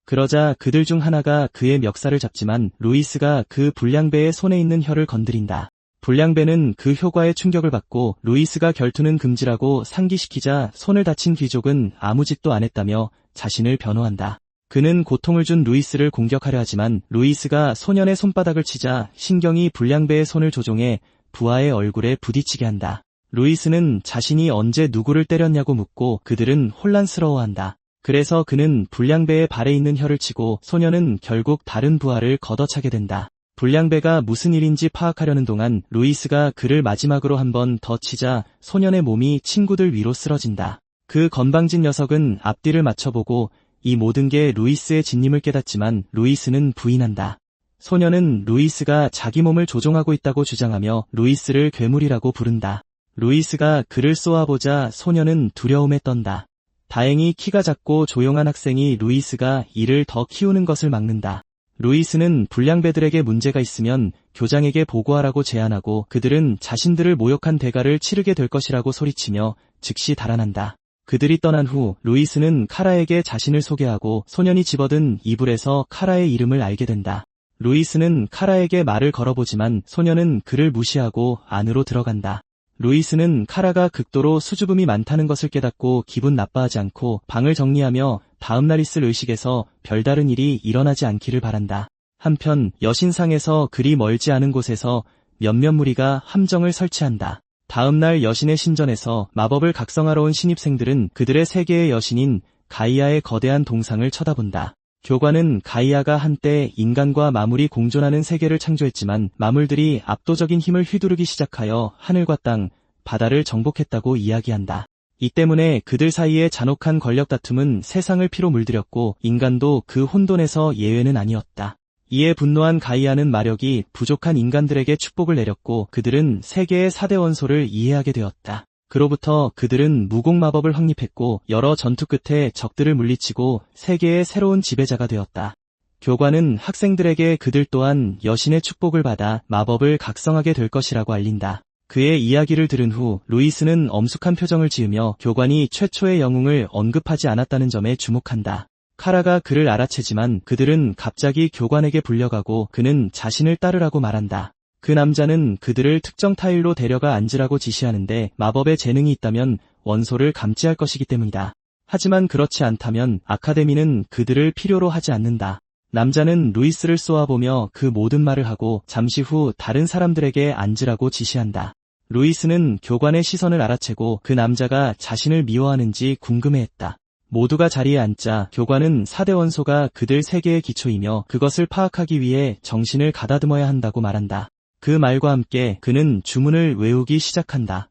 그러자 그들 중 하나가 그의 멱살을 잡지만 루이스가 그 불량배의 손에 있는 혀를 건드린다. 불량배는 그 효과에 충격을 받고 루이스가 결투는 금지라고 상기시키자 손을 다친 귀족은 아무 짓도 안 했다며 자신을 변호한다. 그는 고통을 준 루이스를 공격하려 하지만 루이스가 소년의 손바닥을 치자 신경이 불량배의 손을 조종해 부하의 얼굴에 부딪히게 한다. 루이스는 자신이 언제 누구를 때렸냐고 묻고 그들은 혼란스러워한다. 그래서 그는 불량배의 발에 있는 혀를 치고 소년은 결국 다른 부하를 걷어차게 된다. 불량배가 무슨 일인지 파악하려는 동안 루이스가 그를 마지막으로 한 번 더 치자 소년의 몸이 친구들 위로 쓰러진다. 그 건방진 녀석은 앞뒤를 맞춰보고 이 모든 게 루이스의 진님을 깨닫지만 루이스는 부인한다. 소년은 루이스가 자기 몸을 조종하고 있다고 주장하며 루이스를 괴물이라고 부른다. 루이스가 그를 쏘아보자 소년은 두려움에 떤다. 다행히 키가 작고 조용한 학생이 루이스가 이를 더 키우는 것을 막는다. 루이스는 불량배들에게 문제가 있으면 교장에게 보고하라고 제안하고 그들은 자신들을 모욕한 대가를 치르게 될 것이라고 소리치며 즉시 달아난다. 그들이 떠난 후 루이스는 카라에게 자신을 소개하고 소년이 집어든 이불에서 카라의 이름을 알게 된다. 루이스는 카라에게 말을 걸어보지만 소녀는 그를 무시하고 안으로 들어간다. 루이스는 카라가 극도로 수줍음이 많다는 것을 깨닫고 기분 나빠하지 않고 방을 정리하며 다음날 있을 의식에서 별다른 일이 일어나지 않기를 바란다. 한편 여신상에서 그리 멀지 않은 곳에서 몇몇 무리가 함정을 설치한다. 다음날 여신의 신전에서 마법을 각성하러 온 신입생들은 그들의 세계의 여신인 가이아의 거대한 동상을 쳐다본다. 교관은 가이아가 한때 인간과 마물이 공존하는 세계를 창조했지만 마물들이 압도적인 힘을 휘두르기 시작하여 하늘과 땅, 바다를 정복했다고 이야기한다. 이 때문에 그들 사이의 잔혹한 권력 다툼은 세상을 피로 물들였고 인간도 그 혼돈에서 예외는 아니었다. 이에 분노한 가이아는 마력이 부족한 인간들에게 축복을 내렸고 그들은 세계의 4대 원소를 이해하게 되었다. 그로부터 그들은 무공마법을 확립했고 여러 전투 끝에 적들을 물리치고 세계의 새로운 지배자가 되었다. 교관은 학생들에게 그들 또한 여신의 축복을 받아 마법을 각성하게 될 것이라고 알린다. 그의 이야기를 들은 후 루이스는 엄숙한 표정을 지으며 교관이 최초의 영웅을 언급하지 않았다는 점에 주목한다. 카라가 그를 알아채지만 그들은 갑자기 교관에게 불려가고 그는 자신을 따르라고 말한다. 그 남자는 그들을 특정 타일로 데려가 앉으라고 지시하는데 마법에 재능이 있다면 원소를 감지할 것이기 때문이다. 하지만 그렇지 않다면 아카데미는 그들을 필요로 하지 않는다. 남자는 루이스를 쏘아보며 그 모든 말을 하고 잠시 후 다른 사람들에게 앉으라고 지시한다. 루이스는 교관의 시선을 알아채고 그 남자가 자신을 미워하는지 궁금해했다. 모두가 자리에 앉자 교관은 4대 원소가 그들 세계의 기초이며 그것을 파악하기 위해 정신을 가다듬어야 한다고 말한다. 그 말과 함께 그는 주문을 외우기 시작한다.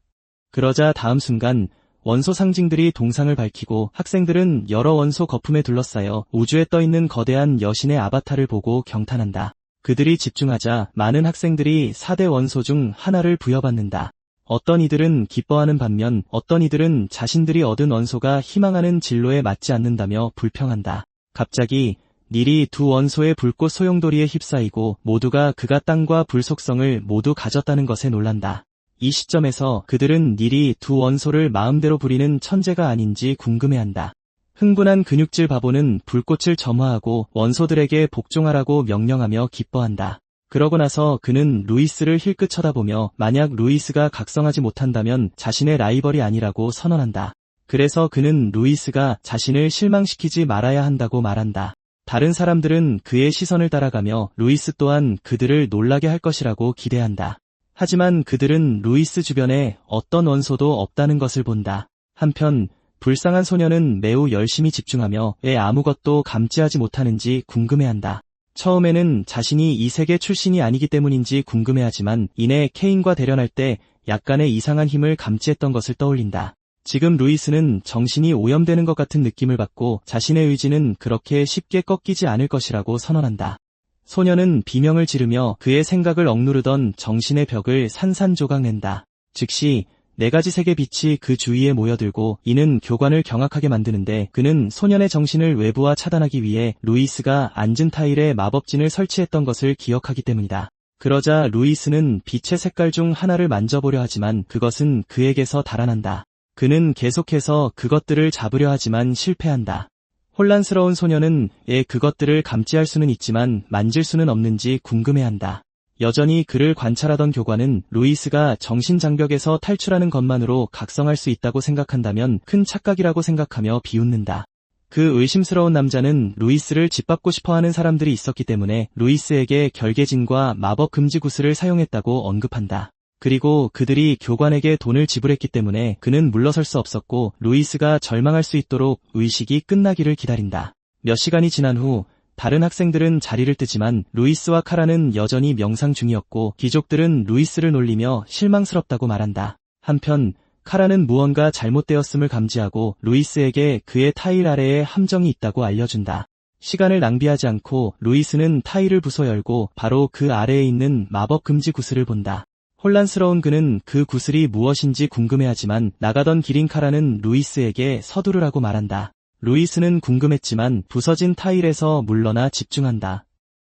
그러자 다음 순간 원소 상징들이 동상을 밝히고 학생들은 여러 원소 거품에 둘러싸여 우주에 떠있는 거대한 여신의 아바타를 보고 경탄한다. 그들이 집중하자 많은 학생들이 4대 원소 중 하나를 부여받는다. 어떤 이들은 기뻐하는 반면 어떤 이들은 자신들이 얻은 원소가 희망하는 진로에 맞지 않는다며 불평한다. 갑자기 닐이 두 원소의 불꽃 소용돌이에 휩싸이고 모두가 그가 땅과 불 속성을 모두 가졌다는 것에 놀란다. 이 시점에서 그들은 닐이 두 원소를 마음대로 부리는 천재가 아닌지 궁금해한다. 흥분한 근육질 바보는 불꽃을 점화하고 원소들에게 복종하라고 명령하며 기뻐한다. 그러고 나서 그는 루이스를 힐끗 쳐다보며 만약 루이스가 각성하지 못한다면 자신의 라이벌이 아니라고 선언한다. 그래서 그는 루이스가 자신을 실망시키지 말아야 한다고 말한다. 다른 사람들은 그의 시선을 따라가며 루이스 또한 그들을 놀라게 할 것이라고 기대한다. 하지만 그들은 루이스 주변에 어떤 원소도 없다는 것을 본다. 한편 불쌍한 소녀는 매우 열심히 집중하며 왜 아무것도 감지하지 못하는지 궁금해한다. 처음에는 자신이 이 세계 출신이 아니기 때문인지 궁금해하지만 이내 케인과 대련할 때 약간의 이상한 힘을 감지했던 것을 떠올린다. 지금 루이스는 정신이 오염되는 것 같은 느낌을 받고 자신의 의지는 그렇게 쉽게 꺾이지 않을 것이라고 선언한다. 소녀는 비명을 지르며 그의 생각을 억누르던 정신의 벽을 산산조각낸다. 즉시 4가지 색의 빛이 그 주위에 모여들고 이는 교관을 경악하게 만드는데 그는 소년의 정신을 외부와 차단하기 위해 루이스가 앉은 타일에 마법진을 설치했던 것을 기억하기 때문이다. 그러자 루이스는 빛의 색깔 중 하나를 만져보려 하지만 그것은 그에게서 달아난다. 그는 계속해서 그것들을 잡으려 하지만 실패한다. 혼란스러운 소녀는 그것들을 감지할 수는 있지만 만질 수는 없는지 궁금해한다. 여전히 그를 관찰하던 교관은 루이스가 정신장벽에서 탈출하는 것만으로 각성할 수 있다고 생각한다면 큰 착각이라고 생각하며 비웃는다. 그 의심스러운 남자는 루이스를 짓밟고 싶어하는 사람들이 있었기 때문에 루이스에게 결계진과 마법 금지 구슬을 사용했다고 언급한다. 그리고 그들이 교관에게 돈을 지불했기 때문에 그는 물러설 수 없었고 루이스가 절망할 수 있도록 의식이 끝나기를 기다린다. 몇 시간이 지난 후 다른 학생들은 자리를 뜨지만 루이스와 카라는 여전히 명상 중이었고 귀족들은 루이스를 놀리며 실망스럽다고 말한다. 한편 카라는 무언가 잘못되었음을 감지하고 루이스에게 그의 타일 아래에 함정이 있다고 알려준다. 시간을 낭비하지 않고 루이스는 타일을 부숴 열고 바로 그 아래에 있는 마법 금지 구슬을 본다. 혼란스러운 그는 그 구슬이 무엇인지 궁금해하지만 나가던 길인 카라는 루이스에게 서두르라고 말한다. 루이스는 궁금했지만 부서진 타일에서 물러나 집중한다.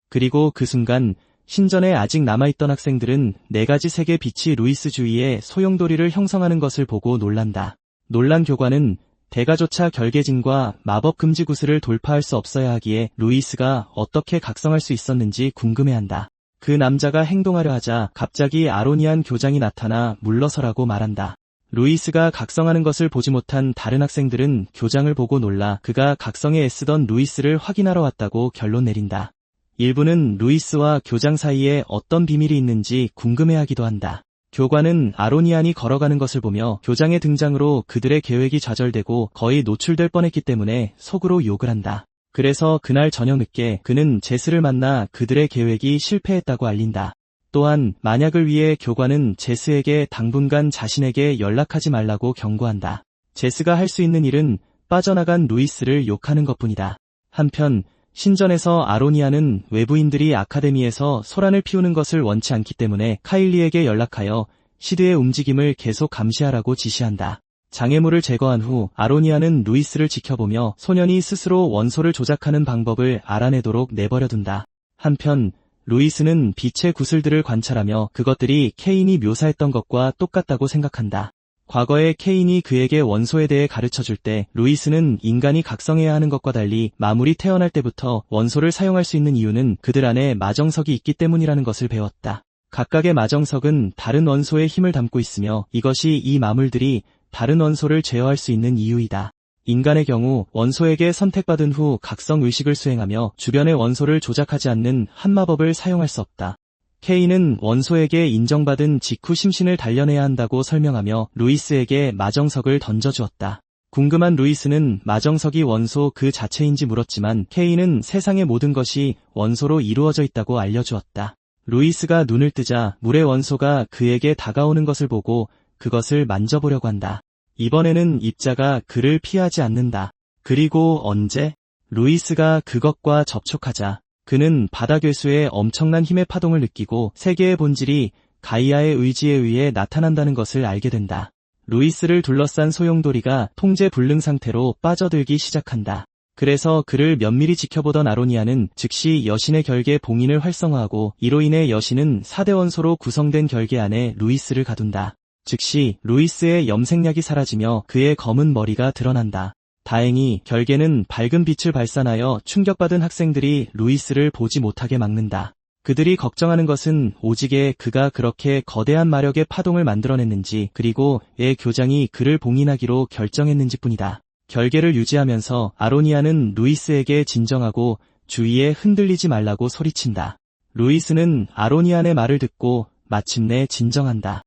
그리고 그 순간 신전에 아직 남아있던 학생들은 4가지 색의 빛이 루이스 주위에 소용돌이를 형성하는 것을 보고 놀란다. 놀란 교관은 대가조차 결계진과 마법 금지 구슬을 돌파할 수 없어야 하기에 루이스가 어떻게 각성할 수 있었는지 궁금해한다. 그 남자가 행동하려 하자 갑자기 아로니안 교장이 나타나 물러서라고 말한다. 루이스가 각성하는 것을 보지 못한 다른 학생들은 교장을 보고 놀라 그가 각성에 애쓰던 루이스를 확인하러 왔다고 결론 내린다. 일부는 루이스와 교장 사이에 어떤 비밀이 있는지 궁금해하기도 한다. 교관은 아로니안이 걸어가는 것을 보며 교장의 등장으로 그들의 계획이 좌절되고 거의 노출될 뻔했기 때문에 속으로 욕을 한다. 그래서 그날 저녁 늦게 그는 제스를 만나 그들의 계획이 실패했다고 알린다. 또한 만약을 위해 교관은 제스에게 당분간 자신에게 연락하지 말라고 경고한다. 제스가 할 수 있는 일은 빠져나간 루이스를 욕하는 것뿐이다. 한편 신전에서 아로니아는 외부인들이 아카데미에서 소란을 피우는 것을 원치 않기 때문에 카일리에게 연락하여 시드의 움직임을 계속 감시하라고 지시한다. 장애물을 제거한 후 아로니아는 루이스를 지켜보며 소년이 스스로 원소를 조작하는 방법을 알아내도록 내버려둔다. 한편 루이스는 빛의 구슬들을 관찰하며 그것들이 케인이 묘사했던 것과 똑같다고 생각한다. 과거에 케인이 그에게 원소에 대해 가르쳐줄 때 루이스는 인간이 각성해야 하는 것과 달리 마물이 태어날 때부터 원소를 사용할 수 있는 이유는 그들 안에 마정석이 있기 때문이라는 것을 배웠다. 각각의 마정석은 다른 원소의 힘을 담고 있으며 이것이 이 마물들이 다른 원소를 제어할 수 있는 이유이다. 인간의 경우 원소에게 선택받은 후 각성 의식을 수행하며 주변의 원소를 조작하지 않는 한 마법을 사용할 수 없다. 케인은 원소에게 인정받은 직후 심신을 단련해야 한다고 설명하며 루이스에게 마정석을 던져주었다. 궁금한 루이스는 마정석이 원소 그 자체인지 물었지만 케인은 세상의 모든 것이 원소로 이루어져 있다고 알려주었다. 루이스가 눈을 뜨자 물의 원소가 그에게 다가오는 것을 보고 그것을 만져보려고 한다. 이번에는 입자가 그를 피하지 않는다. 그리고 언제? 루이스가 그것과 접촉하자 그는 바다 괴수의 엄청난 힘의 파동을 느끼고 세계의 본질이 가이아의 의지에 의해 나타난다는 것을 알게 된다. 루이스를 둘러싼 소용돌이가 통제 불능 상태로 빠져들기 시작한다. 그래서 그를 면밀히 지켜보던 아로니아는 즉시 여신의 결계 봉인을 활성화하고 이로 인해 여신은 4대 원소로 구성된 결계 안에 루이스를 가둔다. 즉시 루이스의 염색약이 사라지며 그의 검은 머리가 드러난다. 다행히 결계는 밝은 빛을 발산하여 충격받은 학생들이 루이스를 보지 못하게 막는다. 그들이 걱정하는 것은 오직에 그가 그렇게 거대한 마력의 파동을 만들어냈는지 그리고 교장이 그를 봉인하기로 결정했는지 뿐이다. 결계를 유지하면서 아로니아는 루이스에게 진정하고 주위에 흔들리지 말라고 소리친다. 루이스는 아로니안의 말을 듣고 마침내 진정한다.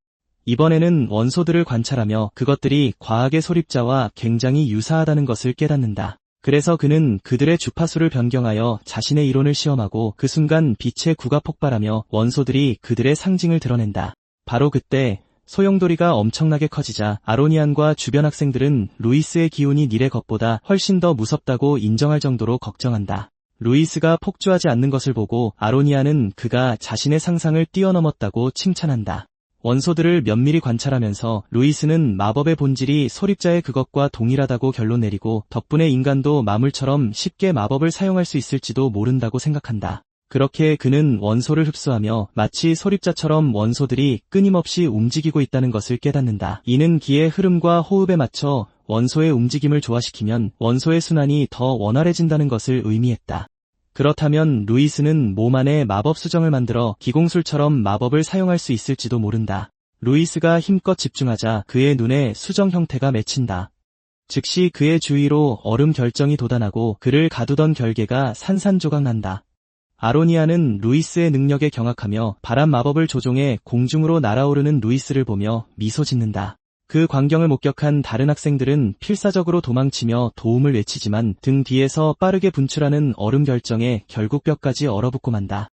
이번에는 원소들을 관찰하며 그것들이 과학의 소립자와 굉장히 유사하다는 것을 깨닫는다. 그래서 그는 그들의 주파수를 변경하여 자신의 이론을 시험하고 그 순간 빛의 구가 폭발하며 원소들이 그들의 상징을 드러낸다. 바로 그때 소용돌이가 엄청나게 커지자 아로니안과 주변 학생들은 루이스의 기운이 닐의 것보다 훨씬 더 무섭다고 인정할 정도로 걱정한다. 루이스가 폭주하지 않는 것을 보고 아로니안은 그가 자신의 상상을 뛰어넘었다고 칭찬한다. 원소들을 면밀히 관찰하면서 루이스는 마법의 본질이 소립자의 그것과 동일하다고 결론 내리고 덕분에 인간도 마물처럼 쉽게 마법을 사용할 수 있을지도 모른다고 생각한다. 그렇게 그는 원소를 흡수하며 마치 소립자처럼 원소들이 끊임없이 움직이고 있다는 것을 깨닫는다. 이는 기의 흐름과 호흡에 맞춰 원소의 움직임을 조화시키면 원소의 순환이 더 원활해진다는 것을 의미했다. 그렇다면 루이스는 몸 안에 마법 수정을 만들어 기공술처럼 마법을 사용할 수 있을지도 모른다. 루이스가 힘껏 집중하자 그의 눈에 수정 형태가 맺힌다. 즉시 그의 주위로 얼음 결정이 돋아나고 그를 가두던 결계가 산산조각 난다. 아로니아는 루이스의 능력에 경악하며 바람 마법을 조종해 공중으로 날아오르는 루이스를 보며 미소 짓는다. 그 광경을 목격한 다른 학생들은 필사적으로 도망치며 도움을 외치지만 등 뒤에서 빠르게 분출하는 얼음 결정에 결국 뼈까지 얼어붙고 만다.